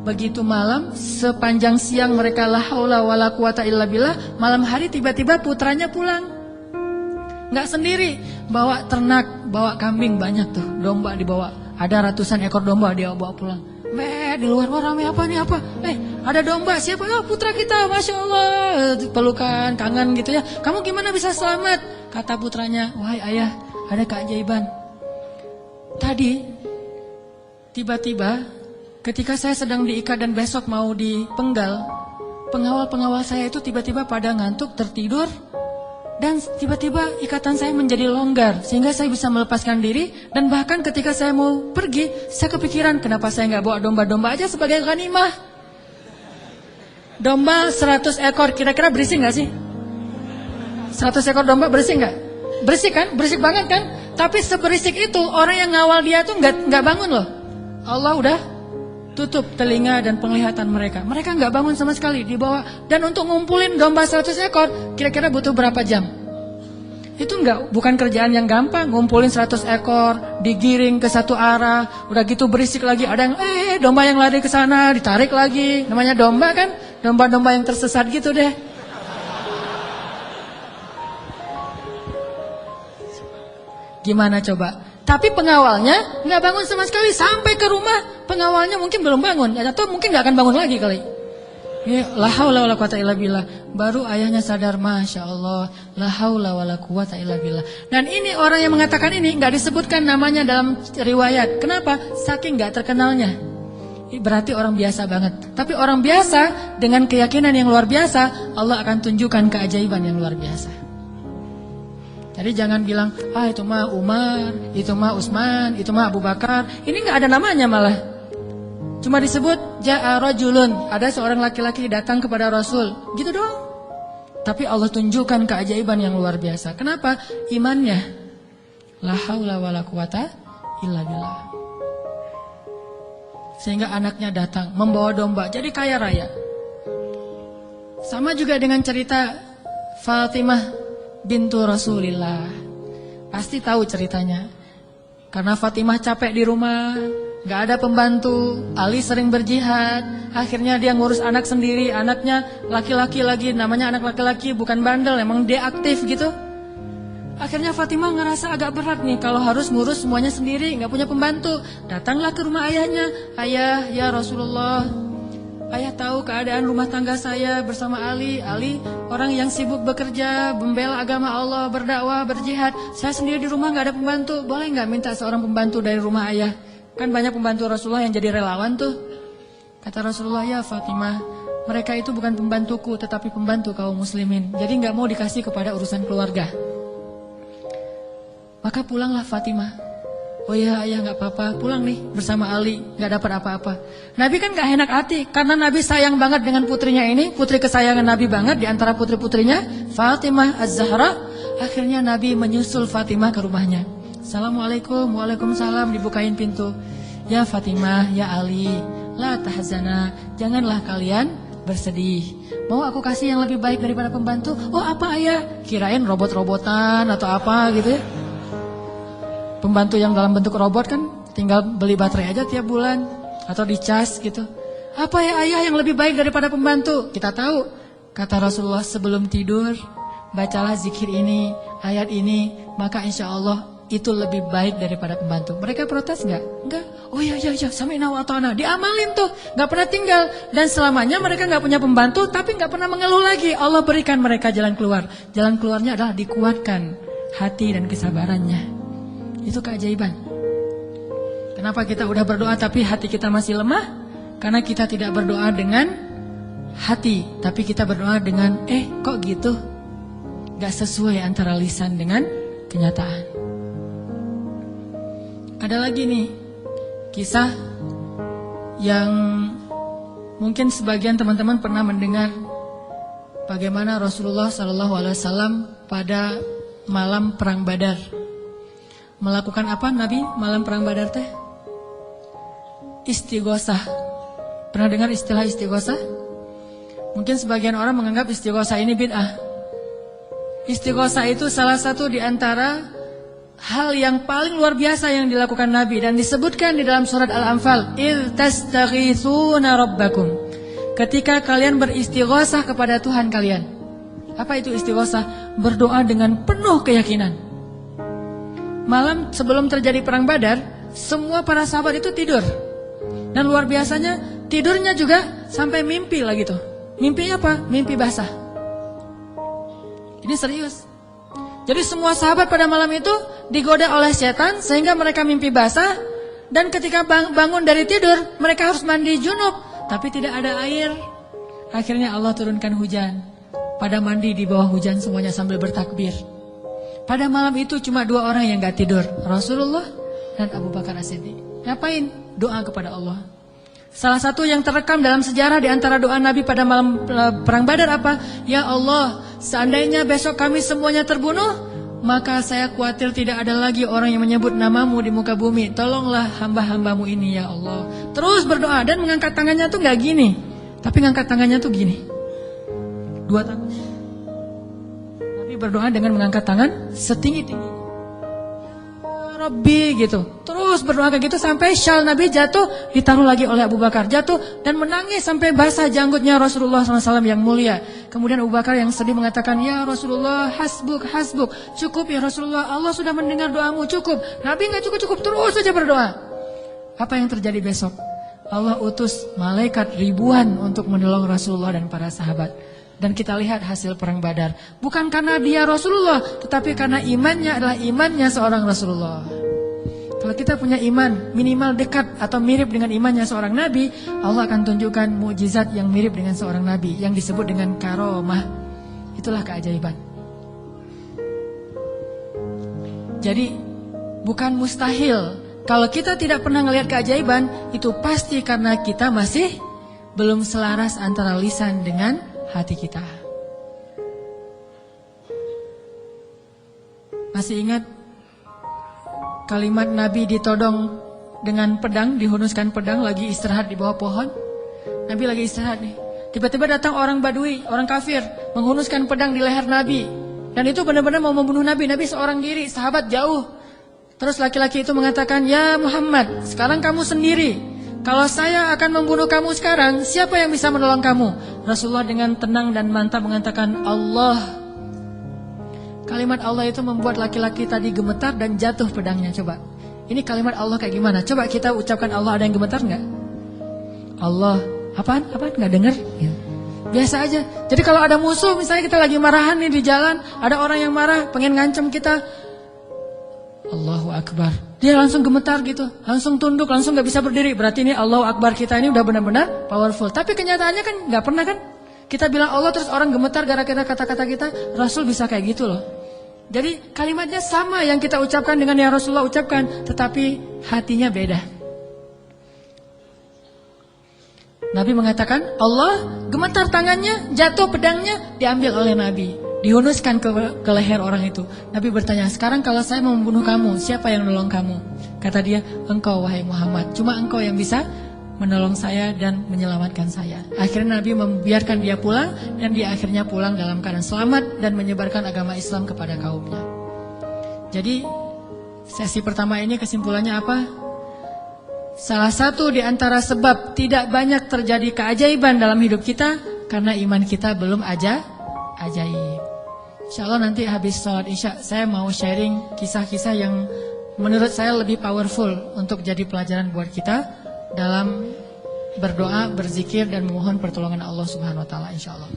Begitu malam, sepanjang siang mereka la haula wala quwata illa billah, malam hari tiba-tiba putranya pulang. Nggak sendiri, bawa ternak, bawa kambing banyak tuh, domba dibawa. Ada ratusan ekor domba dia bawa pulang. Di luar rame apa nih apa? Ada domba, siapa? Oh, putra kita, Masya Allah. Pelukan, kangen gitu ya. "Kamu gimana bisa selamat?" Kata putranya, "Wahai ayah, ada keajaiban. Tadi, tiba-tiba ketika saya sedang diikat dan besok mau dipenggal, pengawal-pengawal saya itu tiba-tiba pada ngantuk, tertidur, dan tiba-tiba ikatan saya menjadi longgar sehingga saya bisa melepaskan diri. Dan bahkan ketika saya mau pergi, saya kepikiran kenapa saya nggak bawa domba-domba aja sebagai ghanimah. Domba 100 ekor, kira-kira berisik nggak sih? 100 ekor domba berisik nggak? Berisik kan? Berisik banget kan? Tapi seberisik itu orang yang ngawal dia tuh nggak bangun loh. Allah udah tutup telinga dan penglihatan mereka. Mereka nggak bangun sama sekali di bawah. Dan untuk ngumpulin domba 100 ekor, kira-kira butuh berapa jam? Itu bukan kerjaan yang gampang. Ngumpulin 100 ekor, digiring ke satu arah, udah gitu berisik lagi. Ada yang domba yang lari ke sana, ditarik lagi. Namanya domba kan, domba-domba yang tersesat gitu deh. Gimana coba? Tapi pengawalnya nggak bangun sama sekali sampai ke rumah. Pengawalnya mungkin belum bangun, atau mungkin nggak akan bangun lagi kali. La haula wala quwata illa billah. Baru ayahnya sadar, Masya Allah, la haula wala quwata illa billah. Dan ini orang yang mengatakan ini nggak disebutkan namanya dalam riwayat. Kenapa? Saking nggak terkenalnya. Berarti orang biasa banget. Tapi orang biasa dengan keyakinan yang luar biasa, Allah akan tunjukkan keajaiban yang luar biasa. Jadi jangan bilang, itu mah Umar, itu mah Utsman, itu mah Abu Bakar. Ini nggak ada namanya malah. Cuma disebut ja'a rajulun, ada seorang laki-laki datang kepada Rasul, gitu doang. Tapi Allah tunjukkan keajaiban yang luar biasa. Kenapa? Imannya. La haula wala quwata illa billah. Sehingga anaknya datang membawa domba, jadi kaya raya. Sama juga dengan cerita Fatimah bintu Rasulillah. Pasti tahu ceritanya. Karena Fatimah capek di rumah, gak ada pembantu, Ali sering berjihad, akhirnya dia ngurus anak sendiri, anaknya laki-laki lagi, namanya anak laki-laki, bukan bandel, emang dia aktif gitu. Akhirnya Fatimah ngerasa agak berat nih, kalau harus ngurus semuanya sendiri, gak punya pembantu. Datanglah ke rumah ayahnya, ayah, ya Rasulullah, ayah tahu keadaan rumah tangga saya bersama Ali. Ali orang yang sibuk bekerja, membela agama Allah, berdakwah, berjihad. Saya sendiri di rumah gak ada pembantu, boleh gak minta seorang pembantu dari rumah ayah? Kan banyak pembantu Rasulullah yang jadi relawan tuh. Kata Rasulullah, ya Fatimah, mereka itu bukan pembantuku, tetapi pembantu kaum muslimin. Jadi gak mau dikasih kepada urusan keluarga. Maka pulanglah Fatimah. Oh ya ayah gak apa-apa, pulang nih bersama Ali, gak dapat apa-apa. Nabi kan gak enak hati, karena Nabi sayang banget dengan putrinya ini, putri kesayangan Nabi banget di antara putri-putrinya, Fatimah Az-Zahra. Akhirnya Nabi menyusul Fatimah ke rumahnya. Assalamualaikum, waalaikumsalam, dibukain pintu. Ya Fatimah, ya Ali, la tahzana, janganlah kalian bersedih. Mau aku kasih yang lebih baik daripada pembantu? Oh apa ayah? Kirain robot-robotan atau apa gitu ya. Pembantu yang dalam bentuk robot kan tinggal beli baterai aja tiap bulan atau dicas gitu. Apa ya ayah yang lebih baik daripada pembantu? Kita tahu, kata Rasulullah, sebelum tidur bacalah zikir ini, ayat ini, maka insya Allah itu lebih baik daripada pembantu. Mereka protes nggak? Enggak. Oh ya sami'na wa ata'na. Diamalin tuh, nggak pernah tinggal. Dan selamanya mereka nggak punya pembantu, tapi nggak pernah mengeluh lagi. Allah berikan mereka jalan keluar. Jalan keluarnya adalah dikuatkan hati dan kesabarannya. Itu keajaiban. Kenapa kita udah berdoa tapi hati kita masih lemah? Karena kita tidak berdoa dengan hati, tapi kita berdoa dengan kok gitu? Gak sesuai antara lisan dengan kenyataan. Ada lagi nih kisah yang mungkin sebagian teman-teman pernah mendengar, bagaimana Rasulullah SAW pada malam perang Badar melakukan apa Nabi malam perang Badar teh? Istighosah. Pernah dengar istilah istighosah? Mungkin sebagian orang menganggap istighosah ini bid'ah. Istighosah itu salah satu di antara hal yang paling luar biasa yang dilakukan Nabi, dan disebutkan di dalam surat Al-Anfal, "Idz tastaghitsuna rabbakum." Ketika kalian beristighosah kepada Tuhan kalian. Apa itu istighosah? Berdoa dengan penuh keyakinan. Malam sebelum terjadi perang Badar, semua para sahabat itu tidur. Dan luar biasanya tidurnya juga sampai mimpi lah gitu. Mimpinya apa? Mimpi basah. Ini serius. Jadi semua sahabat pada malam itu digoda oleh setan sehingga mereka mimpi basah. Dan ketika bangun dari tidur, mereka harus mandi junub, tapi tidak ada air. Akhirnya Allah turunkan hujan. Pada mandi di bawah hujan semuanya sambil bertakbir. Pada malam itu cuma 2 orang yang gak tidur, Rasulullah dan Abu Bakar As-Siddiq. Ngapain? Doa kepada Allah. Salah satu yang terekam dalam sejarah di antara doa Nabi pada malam perang Badar apa? Ya Allah, seandainya besok kami semuanya terbunuh, maka saya khawatir tidak ada lagi orang yang menyebut namamu di muka bumi. Tolonglah hamba-hambamu ini ya Allah. Terus berdoa dan mengangkat tangannya tuh gak gini, tapi ngangkat tangannya tuh gini, dua tangan. Nabi berdoa dengan mengangkat tangan setinggi-tinggi, Rabbi gitu. Terus berdoa kayak gitu sampai syal Nabi jatuh, ditaruh lagi oleh Abu Bakar, jatuh dan menangis sampai basah janggutnya Rasulullah SAW yang mulia. Kemudian Abu Bakar yang sedih mengatakan, ya Rasulullah, hasbuk, hasbuk, cukup ya Rasulullah, Allah sudah mendengar doamu, cukup. Nabi nggak cukup, terus saja berdoa. Apa yang terjadi besok? Allah utus malaikat ribuan untuk menolong Rasulullah dan para sahabat. Dan kita lihat hasil perang Badar. Bukan karena dia Rasulullah, tetapi karena imannya adalah imannya seorang Rasulullah. Kalau kita punya iman minimal dekat atau mirip dengan imannya seorang Nabi, Allah akan tunjukkan mukjizat yang mirip dengan seorang Nabi, yang disebut dengan karomah. Itulah keajaiban. Jadi bukan mustahil. Kalau kita tidak pernah melihat keajaiban, itu pasti karena kita masih belum selaras antara lisan dengan hati kita. Masih ingat kalimat Nabi ditodong dengan pedang, dihunuskan pedang, lagi istirahat di bawah pohon. Nabi lagi istirahat nih. Tiba-tiba datang orang Badui, orang kafir, menghunuskan pedang di leher Nabi. Dan itu benar-benar mau membunuh Nabi. Nabi seorang diri, sahabat jauh. Terus laki-laki itu mengatakan, ya Muhammad, sekarang kamu sendiri. Kalau saya akan membunuh kamu sekarang, siapa yang bisa menolong kamu? Rasulullah dengan tenang dan mantap mengatakan, Allah. Kalimat Allah itu membuat laki-laki tadi gemetar dan jatuh pedangnya. Coba, ini kalimat Allah kayak gimana? Coba kita ucapkan Allah, ada yang gemetar nggak? Allah, apaan? Nggak dengar? Ya. Biasa aja. Jadi kalau ada musuh, misalnya kita lagi marahan nih di jalan, ada orang yang marah, pengen ngancam kita, Allahu Akbar, dia langsung gemetar gitu, langsung tunduk, langsung gak bisa berdiri. Berarti ini Allahu Akbar kita ini udah benar-benar powerful. Tapi kenyataannya kan gak pernah kan. Kita bilang Allah terus orang gemetar gara-gara kata-kata kita. Rasul bisa kayak gitu loh. Jadi kalimatnya sama yang kita ucapkan dengan yang Rasulullah ucapkan, tetapi hatinya beda. Nabi mengatakan Allah, gemetar tangannya, jatuh pedangnya, diambil oleh Nabi, dihunuskan ke leher orang itu. Nabi bertanya, sekarang kalau saya mau membunuh kamu, siapa yang menolong kamu? Kata dia, engkau wahai Muhammad. Cuma engkau yang bisa menolong saya dan menyelamatkan saya. Akhirnya Nabi membiarkan dia pulang, dan dia akhirnya pulang dalam keadaan selamat dan menyebarkan agama Islam kepada kaumnya. Jadi sesi pertama ini kesimpulannya apa? Salah satu di antara sebab tidak banyak terjadi keajaiban dalam hidup kita karena iman kita belum ajaib. Insyaallah nanti habis sholat isya saya mau sharing kisah-kisah yang menurut saya lebih powerful untuk jadi pelajaran buat kita dalam berdoa, berzikir dan memohon pertolongan Allah Subhanahu wa taala insyaallah.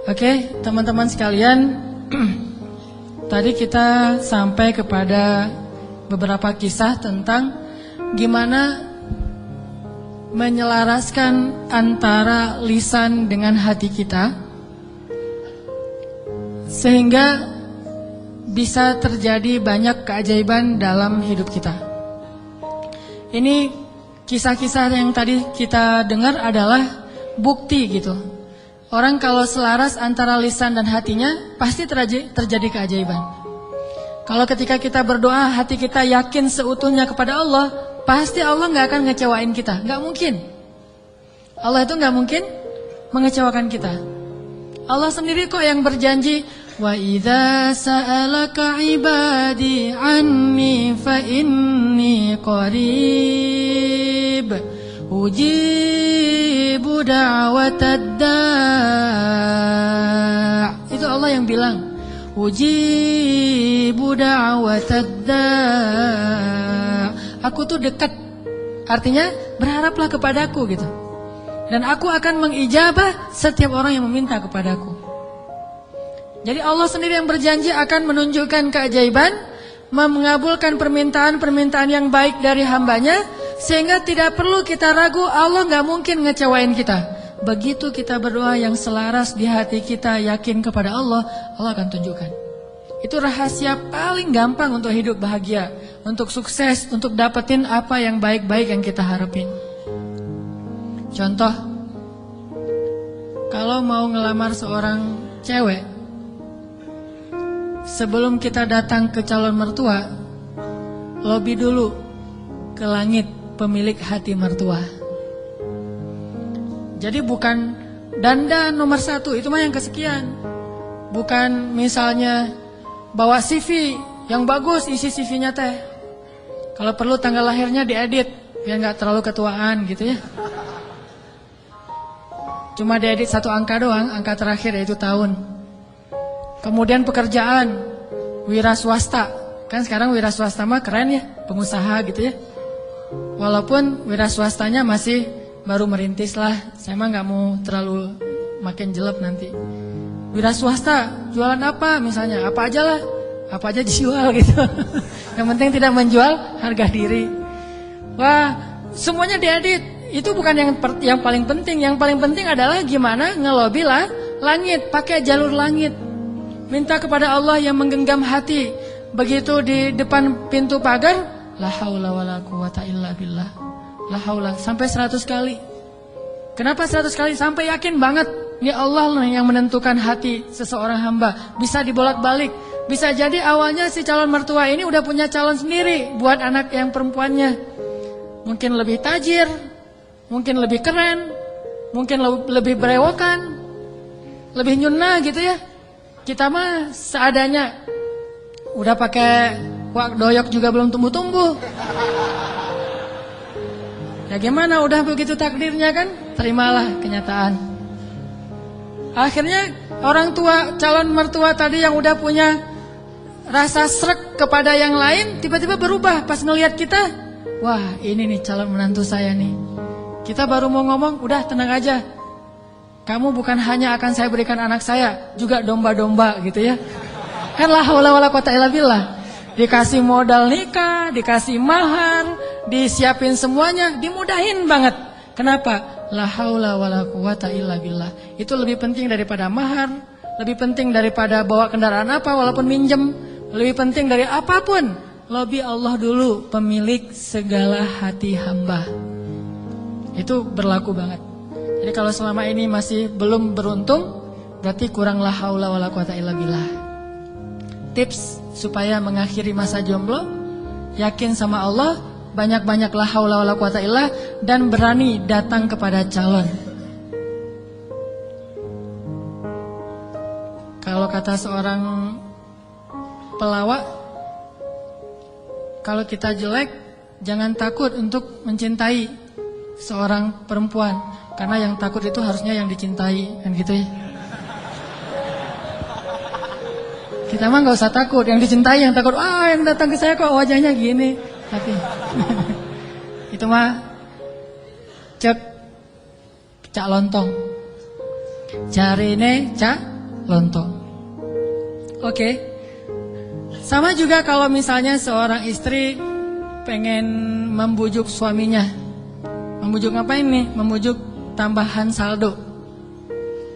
Oke, teman-teman sekalian, tadi kita sampai kepada beberapa kisah tentang gimana menyelaraskan antara lisan dengan hati kita sehingga bisa terjadi banyak keajaiban dalam hidup kita. Ini kisah-kisah yang tadi kita dengar adalah bukti gitu. Orang kalau selaras antara lisan dan hatinya pasti terjadi keajaiban. Kalau ketika kita berdoa hati kita yakin seutuhnya kepada Allah, pasti Allah gak akan ngecewain kita. Gak mungkin. Allah itu gak mungkin mengecewakan kita. Allah sendiri kok yang berjanji, wa idza sa'alaka ibadi anni fa inni qarib ujibu da'watad da'. Itu Allah yang bilang, ujibu da'watad da'. Aku tuh dekat. Artinya berharaplah kepadaku gitu. Dan aku akan mengijabah setiap orang yang meminta kepadaku. Jadi Allah sendiri yang berjanji akan menunjukkan keajaiban, mengabulkan permintaan-permintaan yang baik dari hambanya, sehingga tidak perlu kita ragu Allah gak mungkin ngecewain kita. Begitu kita berdoa yang selaras di hati kita yakin kepada Allah, Allah akan tunjukkan. Itu rahasia paling gampang untuk hidup bahagia, untuk sukses, untuk dapetin apa yang baik-baik yang kita harapin. Contoh, kalau mau ngelamar seorang cewek, sebelum kita datang ke calon mertua, lobi dulu ke langit pemilik hati mertua. Jadi bukan dandan nomor 1, itu mah yang kesekian. Bukan misalnya bawa CV yang bagus, isi CV-nya teh. Kalau perlu tanggal lahirnya diedit biar nggak terlalu ketuaan gitu ya. Cuma diedit 1 angka doang, angka terakhir yaitu tahun. Kemudian pekerjaan, wira swasta. Kan sekarang wira swasta mah keren ya, pengusaha gitu ya. Walaupun wira swastanya masih baru merintis lah. Saya mah nggak mau terlalu makin jelek nanti. Wira swasta, jualan apa misalnya, apa aja lah. Apa aja dijual gitu. Yang penting tidak menjual harga diri. Wah, semuanya diedit. Itu bukan yang paling penting. Yang paling penting adalah gimana ngelobi lah langit, pakai jalur langit. Minta kepada Allah yang menggenggam hati. Begitu di depan pintu pagar, la haula wala quwata illa billah. La haula sampai 100 kali. Kenapa 100 kali? Sampai yakin banget ini Allah yang menentukan hati seseorang hamba. Bisa dibolak-balik. Bisa jadi awalnya si calon mertua ini udah punya calon sendiri buat anak yang perempuannya. Mungkin lebih tajir, mungkin lebih keren, mungkin lebih berewokan, lebih nyuna gitu ya. Kita mah seadanya. Udah pakai wak doyok juga belum tumbuh-tumbuh. Ya gimana, udah begitu takdirnya kan, terimalah kenyataan. Akhirnya orang tua, calon mertua tadi yang udah punya rasa srek kepada yang lain, tiba-tiba berubah pas ngelihat kita. Wah, ini nih calon menantu saya nih. Kita baru mau ngomong, udah tenang aja. Kamu bukan hanya akan saya berikan anak saya, juga domba-domba gitu ya. Kan la haula wala quwata illa billah. Dikasih modal nikah, dikasih mahar, disiapin semuanya, dimudahin banget. Kenapa? La haula wala quwata illa billah. Itu lebih penting daripada mahar, lebih penting daripada bawa kendaraan apa walaupun minjem, lebih penting dari apapun. Lobi Allah dulu, pemilik segala hati hamba. Itu berlaku banget. Jadi kalau selama ini masih belum beruntung, berarti kurang la haula wala quwata illa billah. Tips supaya mengakhiri masa jomblo, yakin sama Allah, banyak-banyak la haula wala quwata illa, dan berani datang kepada calon. Kalau kata seorang pelawak, kalau kita jelek, jangan takut untuk mencintai seorang perempuan, karena yang takut itu harusnya yang dicintai, kan gitu ya. Kita mah nggak usah takut, yang dicintai yang takut. Yang datang ke saya kok wajahnya gini. Tapi itu mah cak lontong. Jarine cak lontong. Oke. Sama juga kalau misalnya seorang istri pengen membujuk suaminya. Membujuk ngapain nih? Membujuk tambahan saldo.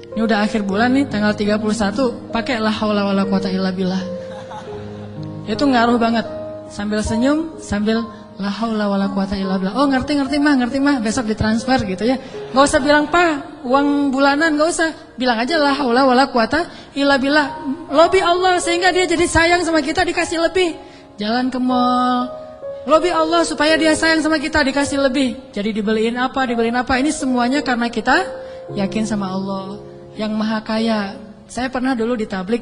Ini udah akhir bulan nih, tanggal 31, pakai la haula wala quwata illa billah. Itu ngaruh banget. Sambil senyum, sambil la haula wala quwata illa billah. Oh, ngerti mah, besok ditransfer gitu ya. Gak usah bilang, "Pak, uang bulanan," gak usah. Bilang aja la haula wala quwata illa billah. Lobi Allah sehingga dia jadi sayang sama kita, dikasih lebih. Jalan ke mall, lobi Allah supaya dia sayang sama kita, dikasih lebih. Jadi dibeliin apa. Ini semuanya karena kita yakin sama Allah yang maha kaya. Saya pernah dulu di tablik.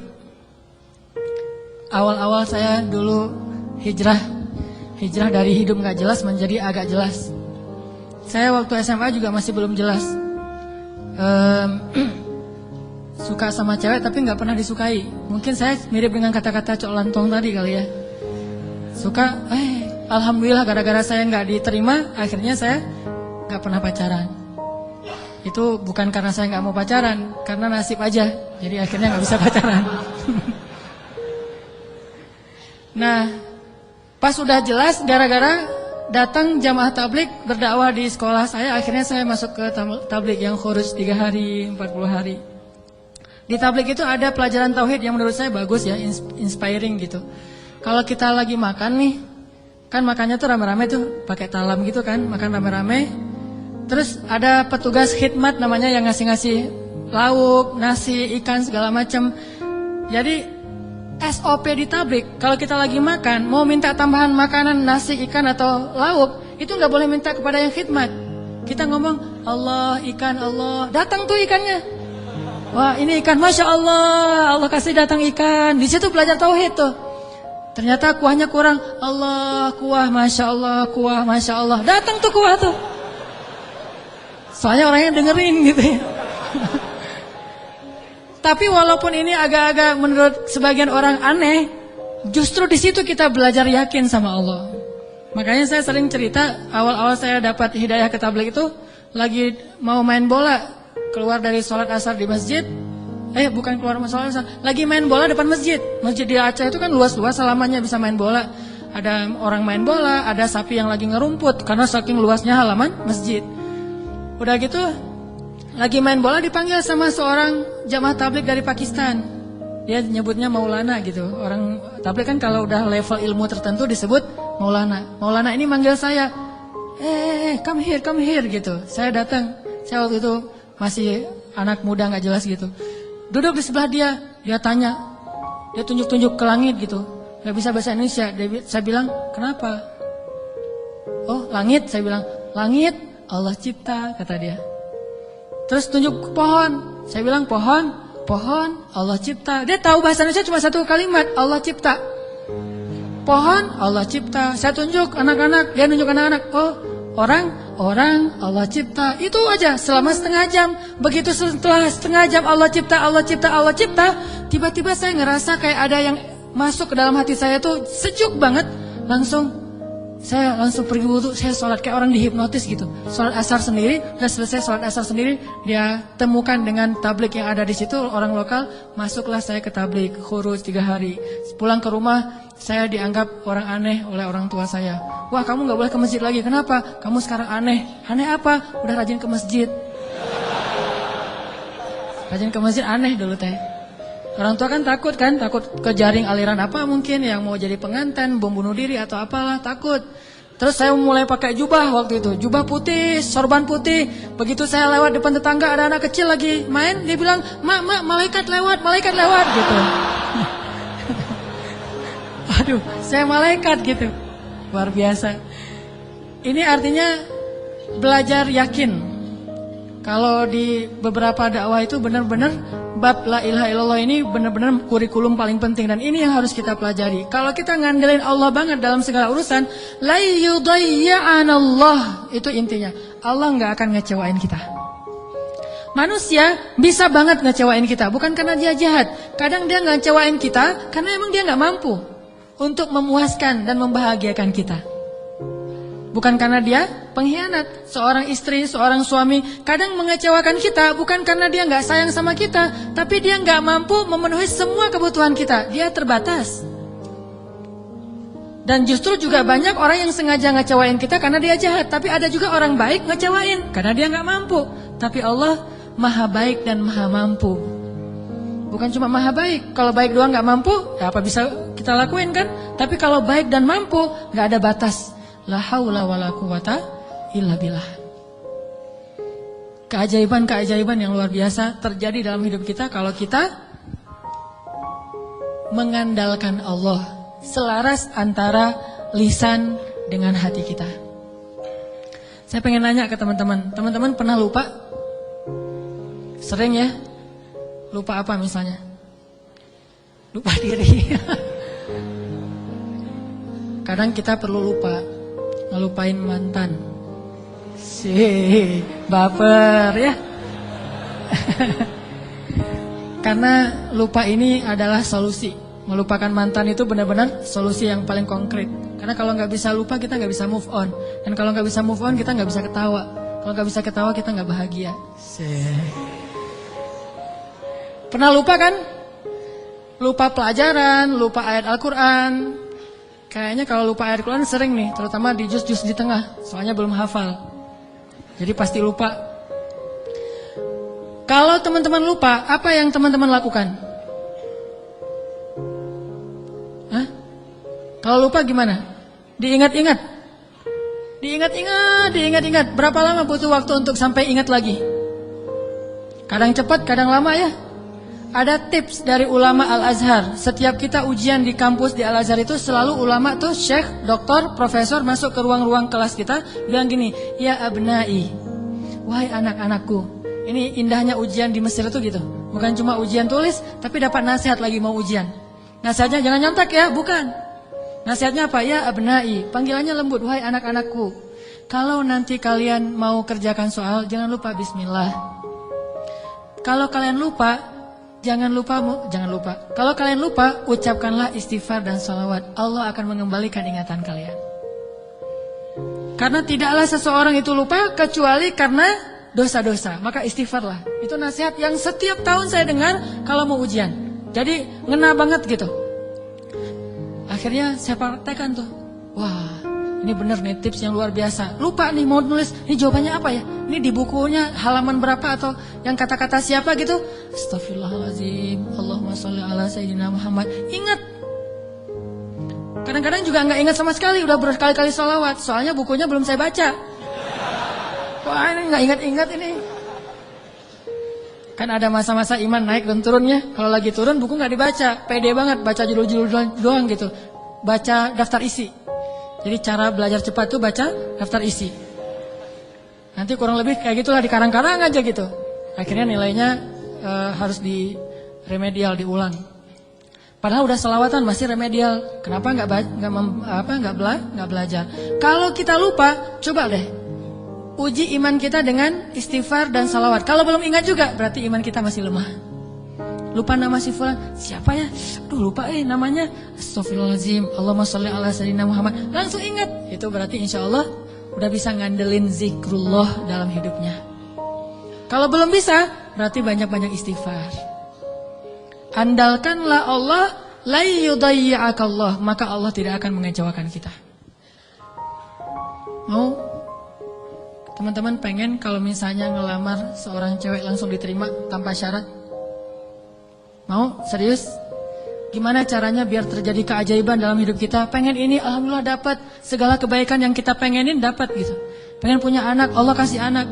Awal-awal saya dulu hijrah dari hidup gak jelas menjadi agak jelas. Saya waktu SMA juga masih belum jelas. Suka sama cewek tapi gak pernah disukai. Mungkin saya mirip dengan kata-kata cok lantong tadi kali ya. Suka, alhamdulillah gara-gara saya gak diterima, akhirnya saya gak pernah pacaran. Itu bukan karena saya nggak mau pacaran, karena nasib aja. Jadi akhirnya nggak bisa pacaran. Nah, pas sudah jelas gara-gara datang jamaah tablik berdakwah di sekolah saya, akhirnya saya masuk ke tablik yang khuruj 3 hari, 40 hari. Di tablik itu ada pelajaran tauhid yang menurut saya bagus ya, inspiring gitu. Kalau kita lagi makan nih, kan makannya tuh rame-rame tuh, pakai talam gitu kan, makan rame-rame. Terus ada petugas khidmat namanya yang ngasih-ngasih lauk, nasi, ikan segala macam. Jadi SOP di tablik, kalau kita lagi makan, mau minta tambahan makanan, nasi, ikan atau lauk, itu nggak boleh minta kepada yang khidmat. Kita ngomong, Allah, ikan, Allah, datang tuh ikannya. Wah, ini ikan, Masya Allah, Allah kasih datang ikan. Di situ belajar tauhid tuh. Ternyata kuahnya kurang, Allah, kuah, Masya Allah, kuah, Masya Allah, datang tuh kuah tuh. Soalnya orangnya dengerin gitu ya. Tapi walaupun ini agak-agak menurut sebagian orang aneh, justru di situ kita belajar yakin sama Allah. Makanya saya sering cerita, awal-awal saya dapat hidayah ke tabligh itu, lagi mau main bola, keluar dari sholat asar di masjid, bukan keluar sholat asar, lagi main bola depan masjid. Masjid di Aceh itu kan luas-luas, halamannya bisa main bola. Ada orang main bola, ada sapi yang lagi ngerumput, karena saking luasnya halaman masjid. Udah gitu, lagi main bola dipanggil sama seorang jamaah tabligh dari Pakistan. Dia nyebutnya Maulana gitu. Orang tabligh kan kalau udah level ilmu tertentu disebut Maulana. Maulana ini manggil saya, come here gitu. Saya datang. Saya waktu itu masih anak muda nggak jelas gitu. Duduk di sebelah dia tanya. Dia tunjuk-tunjuk ke langit gitu. Nggak bisa bahasa Indonesia. Saya bilang, kenapa? Oh, langit. Saya bilang, langit Allah cipta, kata dia. Terus tunjuk ke pohon. Saya bilang pohon Allah cipta. Dia tahu bahasa Indonesia cuma satu kalimat, Allah cipta. Pohon Allah cipta. Saya tunjuk anak-anak, dia nunjuk anak-anak. Oh, orang Allah cipta. Itu aja selama setengah jam. Begitu setelah setengah jam Allah cipta, tiba-tiba saya ngerasa kayak ada yang masuk ke dalam hati saya tuh sejuk banget. Saya langsung pergi wudhu, saya sholat kayak orang dihipnotis gitu. Sholat asar sendiri, udah selesai sholat asar sendiri, dia temukan dengan tabligh yang ada di situ, orang lokal, masuklah saya ke tabligh, khuruj 3 hari. Pulang ke rumah, saya dianggap orang aneh oleh orang tua saya. Wah, kamu gak boleh ke masjid lagi, kenapa? Kamu sekarang aneh. Aneh apa? Udah rajin ke masjid. Rajin ke masjid aneh dulu teh. Orang tua kan takut ke jaring aliran apa mungkin yang mau jadi pengantin, bom bunuh diri atau apalah, takut. Terus saya mulai pakai jubah waktu itu, jubah putih, sorban putih. Begitu saya lewat depan tetangga ada anak kecil lagi main, dia bilang, "Mak, malaikat lewat gitu." Aduh, saya malaikat gitu. Luar biasa. Ini artinya belajar yakin. Kalau di beberapa dakwah itu benar-benar bab la ilaha illallah ini benar-benar kurikulum paling penting, dan ini yang harus kita pelajari. Kalau kita ngandelin Allah banget dalam segala urusan, la yudayya'anallah, itu intinya. Allah nggak akan ngecewain kita. Manusia bisa banget ngecewain kita, bukan karena dia jahat. Kadang dia ngecewain kita karena emang dia nggak mampu untuk memuaskan dan membahagiakan kita. Bukan karena dia pengkhianat. Seorang istri, seorang suami kadang mengecewakan kita bukan karena dia nggak sayang sama kita, tapi dia nggak mampu memenuhi semua kebutuhan kita. Dia terbatas. Dan justru juga banyak orang yang sengaja ngecewain kita karena dia jahat, tapi ada juga orang baik ngecewain karena dia nggak mampu. Tapi Allah maha baik dan maha mampu. Bukan cuma maha baik. Kalau baik doang nggak mampu, ya apa bisa kita lakuin kan? Tapi kalau baik dan mampu, nggak ada batas. La haula wala quwata illa billah. Keajaiban-keajaiban yang luar biasa terjadi dalam hidup kita kalau kita mengandalkan Allah, selaras antara lisan dengan hati kita. Saya pengen nanya ke teman-teman. Teman-teman pernah lupa? Sering ya? Lupa apa misalnya? Lupa diri. Kadang kita perlu lupa. Ngelupain mantan. Baper ya. Karena lupa ini adalah solusi. Melupakan mantan itu benar-benar solusi yang paling konkret. Karena kalau nggak bisa lupa, kita nggak bisa move on. Dan kalau nggak bisa move on, kita nggak bisa ketawa. Kalau nggak bisa ketawa, kita nggak bahagia. Pernah lupa kan? Lupa pelajaran, lupa ayat Al-Quran. Kayaknya kalau lupa ayat Al-Quran sering nih, terutama di juz-juz di tengah, soalnya belum hafal. Jadi pasti lupa. Kalau teman-teman lupa, apa yang teman-teman lakukan? Hah? Kalau lupa gimana? Diingat-ingat. Diingat-ingat. Berapa lama butuh waktu untuk sampai ingat lagi? Kadang cepat, kadang lama ya. Ada tips dari ulama Al-Azhar. Setiap kita ujian di kampus di Al-Azhar itu selalu ulama tuh syekh, doktor, profesor masuk ke ruang-ruang kelas kita bilang gini, ya abnai, wahai anak-anakku. Ini indahnya ujian di Mesir itu gitu. Bukan cuma ujian tulis, tapi dapat nasihat lagi mau ujian. Nasihatnya jangan nyontek ya, bukan. Nasihatnya apa? Ya abnai, panggilannya lembut, wahai anak-anakku. Kalau nanti kalian mau kerjakan soal, jangan lupa bismillah. Kalau kalian lupa, jangan lupa. Kalau kalian lupa, ucapkanlah istighfar dan salawat. Allah akan mengembalikan ingatan kalian. Karena tidaklah seseorang itu lupa kecuali karena dosa-dosa. Maka istighfarlah. Itu nasihat yang setiap tahun saya dengar kalau mau ujian. Jadi ngena banget gitu. Akhirnya saya praktekkan tuh. Wah, ini bener nih tips yang luar biasa. Lupa nih mau nulis, ini jawabannya apa ya? Ini di bukunya halaman berapa atau yang kata-kata siapa gitu? Astaghfirullahaladzim, Allahumma sholli ala sayyidina Muhammad. Ingat. Kadang-kadang juga nggak ingat sama sekali, udah berkali-kali sholawat. Soalnya bukunya belum saya baca. Wah, ini nggak ingat-ingat ini. Kan ada masa-masa iman naik dan turunnya. Kalau lagi turun buku nggak dibaca, pede banget baca judul-judul doang gitu. Baca daftar isi. Jadi cara belajar cepat tuh baca daftar isi. Nanti kurang lebih kayak gitulah dikarang-karang aja gitu. Akhirnya nilainya harus di remedial diulang. Padahal udah selawatan masih remedial. Kenapa nggak belajar? Kalau kita lupa, coba deh uji iman kita dengan istighfar dan salawat. Kalau belum ingat juga berarti iman kita masih lemah. Lupa nama si fulan, siapa ya? Aduh lupa namanya. Astaghfirullahaladzim, Allahumma sholli ala sayyidina Muhammad. Langsung ingat. Itu berarti insya Allah udah bisa ngandelin zikrullah dalam hidupnya. Kalau belum bisa, berarti banyak-banyak istighfar. Andalkanlah Allah, la yudayyi'akallah, maka Allah tidak akan mengecewakan kita. Mau? Teman-teman pengen kalau misalnya ngelamar seorang cewek langsung diterima tanpa syarat? Mau? Serius? Gimana caranya biar terjadi keajaiban dalam hidup kita? Pengen ini, alhamdulillah dapat. Segala kebaikan yang kita pengenin dapat gitu. Pengen punya anak, Allah kasih anak.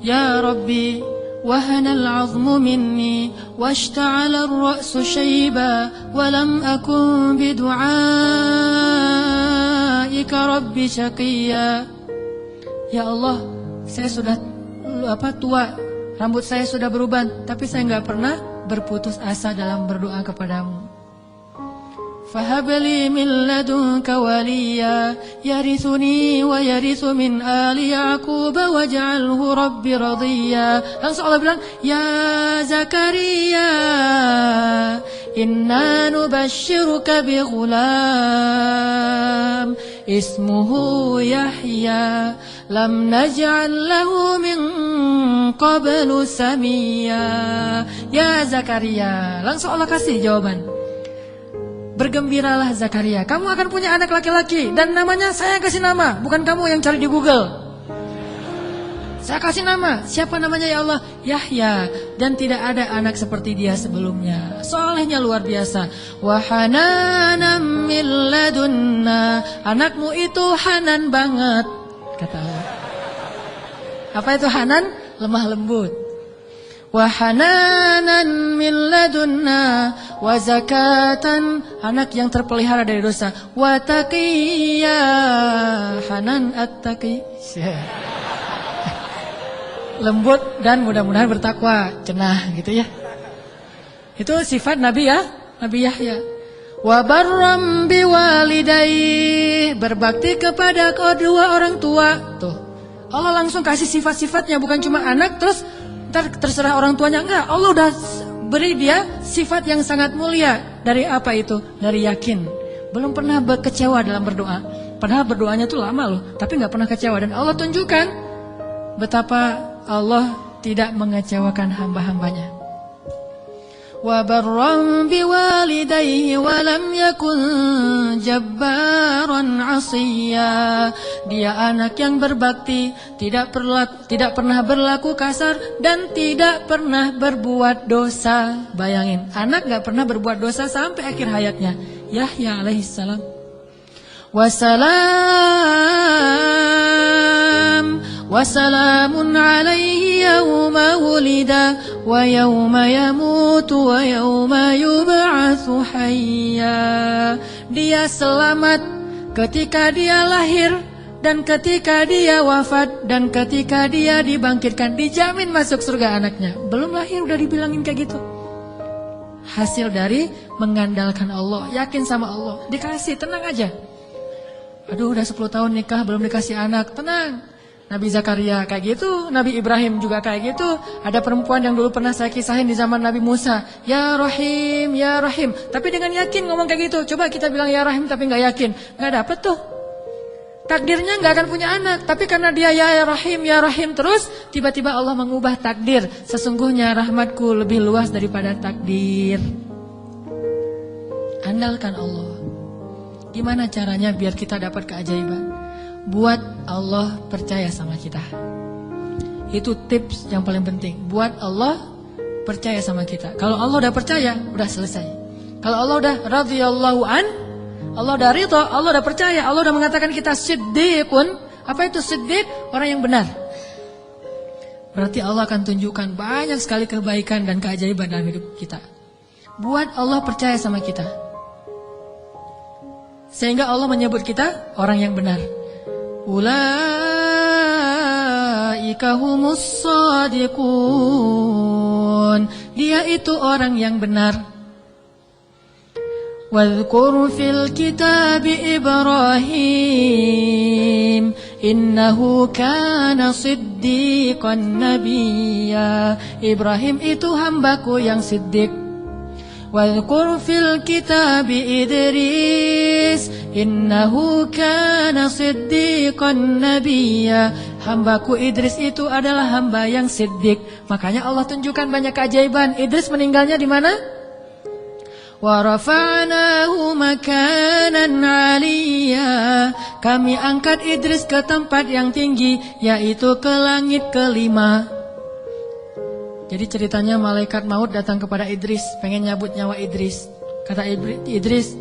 Ya Rabbi, wahanal azmu minni, washta'ala ar-ra'su shayba, walam akun bidu'aika Rabbi syaqiyya. Ya Allah, saya sudah tua. Rambut saya sudah beruban, tapi saya nggak pernah berputus asa dalam berdoa kepadamu. Fahabli min ladunka waliya, yarithuni wa yarithu min ali Yaqub waj'alhu rabbi radiyya. Langsung Allah bilang, ya Zakaria, inna nubashshiruka bi ghulam ismuhu Yahya, lam naj'al lahu min qablu samia. Ya Zakaria, langsung Allah kasih jawaban. Bergembiralah Zakaria, kamu akan punya anak laki-laki dan namanya saya kasih nama, bukan kamu yang cari di Google. Saya kasih nama, siapa namanya ya Allah? Yahya, dan tidak ada anak seperti dia sebelumnya. Solehnya luar biasa. Wa hananan min ladunna, anakmu itu hanan banget, kata Allah. Apa itu hanan? Lemah lembut. Wa hananan min ladunna wa zakatan, anak yang terpelihara dari dosa. Wa taqiyya, hanan at-taqi, lembut dan mudah-mudahan bertakwa, cenah gitu ya. Itu sifat Nabi ya, Nabi Yahya. Wa barram biwalidayhi, berbakti kepada kedua orang tua. Tuh, Allah langsung kasih sifat-sifatnya, bukan cuma anak terus ntar terserah orang tuanya, enggak. Allah udah beri dia sifat yang sangat mulia. Dari apa itu? Dari yakin. Belum pernah kecewa dalam berdoa. Padahal berdoanya tuh lama loh, tapi nggak pernah kecewa. Dan Allah tunjukkan betapa Allah tidak mengecewakan hamba-hambanya. Wa barram biwalidayhi wa lam yakun jabbaran 'asiyya. Dia anak yang berbakti, tidak pernah berlaku kasar dan tidak pernah berbuat dosa. Bayangin, anak enggak pernah berbuat dosa sampai akhir hayatnya. Yahya alaihissalam. Wassalam wa salamun alaihi yawma wulida wa yawma yamutu wa yawma yub'atsu hayya. Dia selamat ketika dia lahir dan ketika dia wafat dan ketika dia dibangkitkan. Dijamin masuk surga anaknya. Belum lahir udah dibilangin kayak gitu. Hasil dari mengandalkan Allah, yakin sama Allah. Dikasih, tenang aja. Aduh udah 10 tahun nikah belum dikasih anak, tenang. Nabi Zakaria kayak gitu, Nabi Ibrahim juga kayak gitu. Ada perempuan yang dulu pernah saya kisahin di zaman Nabi Musa, ya Rahim, ya Rahim. Tapi dengan yakin ngomong kayak gitu. Coba kita bilang ya Rahim tapi gak yakin, gak dapet tuh. Takdirnya gak akan punya anak. Tapi karena dia ya Rahim terus, tiba-tiba Allah mengubah takdir. Sesungguhnya rahmatku lebih luas daripada takdir. Andalkan Allah. Gimana caranya biar kita dapat keajaiban? Buat Allah percaya sama kita. Itu tips yang paling penting. Buat Allah percaya sama kita. Kalau Allah udah percaya, udah selesai. Kalau Allah udah radhiyallahu an, Allah udah ridha, Allah udah percaya, Allah udah mengatakan kita siddiqun. Apa itu siddiq? Orang yang benar. Berarti Allah akan tunjukkan banyak sekali kebaikan dan keajaiban dalam hidup kita. Buat Allah percaya sama kita. Sehingga Allah menyebut kita orang yang benar. Ulaika humus shadiqun. Dia itu orang yang benar. Wadhkur fil kitab Ibrahim innahu kana siddiqan nabiyya. Ibrahim itu hambaku yang siddiq. Wadhkur fil kitab Idris innahu kana siddiqan nabiyya. Hambaku Idris itu adalah hamba yang siddiq. Makanya Allah tunjukkan banyak keajaiban. Idris meninggalnya di mana? Wa rafa'nahu makanan 'aliyya. Kami angkat Idris ke tempat yang tinggi, yaitu ke langit kelima. Jadi ceritanya malaikat maut datang kepada Idris, pengen nyabut nyawa Idris. Kata Idris,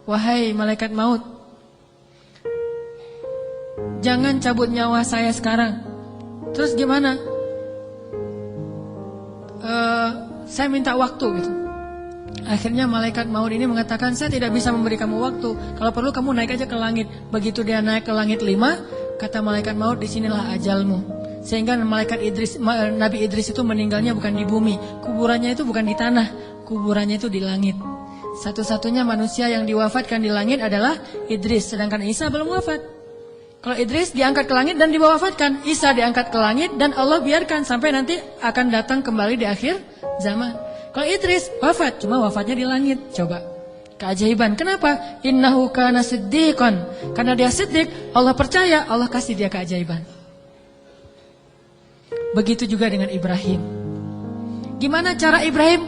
wahai malaikat maut, jangan cabut nyawa saya sekarang. Terus gimana? Saya minta waktu gitu. Akhirnya malaikat maut ini mengatakan, saya tidak bisa memberi kamu waktu. Kalau perlu kamu naik aja ke langit. Begitu dia naik ke langit 5, kata malaikat maut, disinilah ajalmu. Sehingga Nabi Idris itu meninggalnya bukan di bumi. Kuburannya itu bukan di tanah, kuburannya itu di langit. Satu-satunya manusia yang diwafatkan di langit adalah Idris. Sedangkan Isa belum wafat. Kalau Idris diangkat ke langit dan diwafatkan, Isa diangkat ke langit dan Allah biarkan sampai nanti akan datang kembali di akhir zaman. Kalau Idris wafat, cuma wafatnya di langit. Coba, keajaiban. Kenapa? Innahu kana siddiqan. Karena dia siddiq, Allah percaya, Allah kasih dia keajaiban. Begitu juga dengan Ibrahim. Gimana cara Ibrahim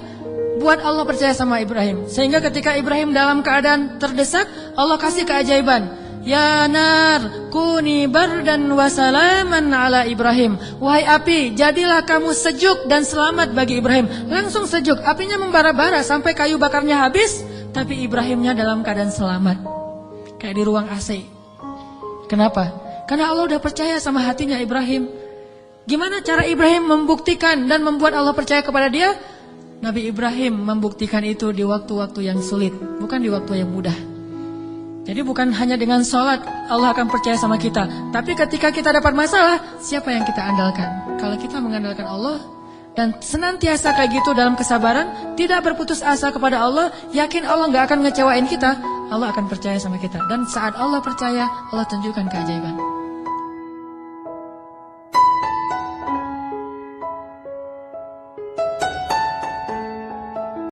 buat Allah percaya sama Ibrahim? Sehingga ketika Ibrahim dalam keadaan terdesak, Allah kasih keajaiban. Ya nar, kuni bardan wa salaman ala Ibrahim. Wahai api, jadilah kamu sejuk dan selamat bagi Ibrahim. Langsung sejuk, apinya membara-bara sampai kayu bakarnya habis, tapi Ibrahimnya dalam keadaan selamat. Kayak di ruang AC. Kenapa? Karena Allah udah percaya sama hatinya Ibrahim. Gimana cara Ibrahim membuktikan dan membuat Allah percaya kepada dia? Nabi Ibrahim membuktikan itu di waktu-waktu yang sulit, bukan di waktu yang mudah. Jadi bukan hanya dengan sholat Allah akan percaya sama kita. Tapi ketika kita dapat masalah, siapa yang kita andalkan? Kalau kita mengandalkan Allah dan senantiasa kayak gitu dalam kesabaran, tidak berputus asa kepada Allah, yakin Allah gak akan ngecewain kita, Allah akan percaya sama kita. Dan saat Allah percaya, Allah tunjukkan keajaiban.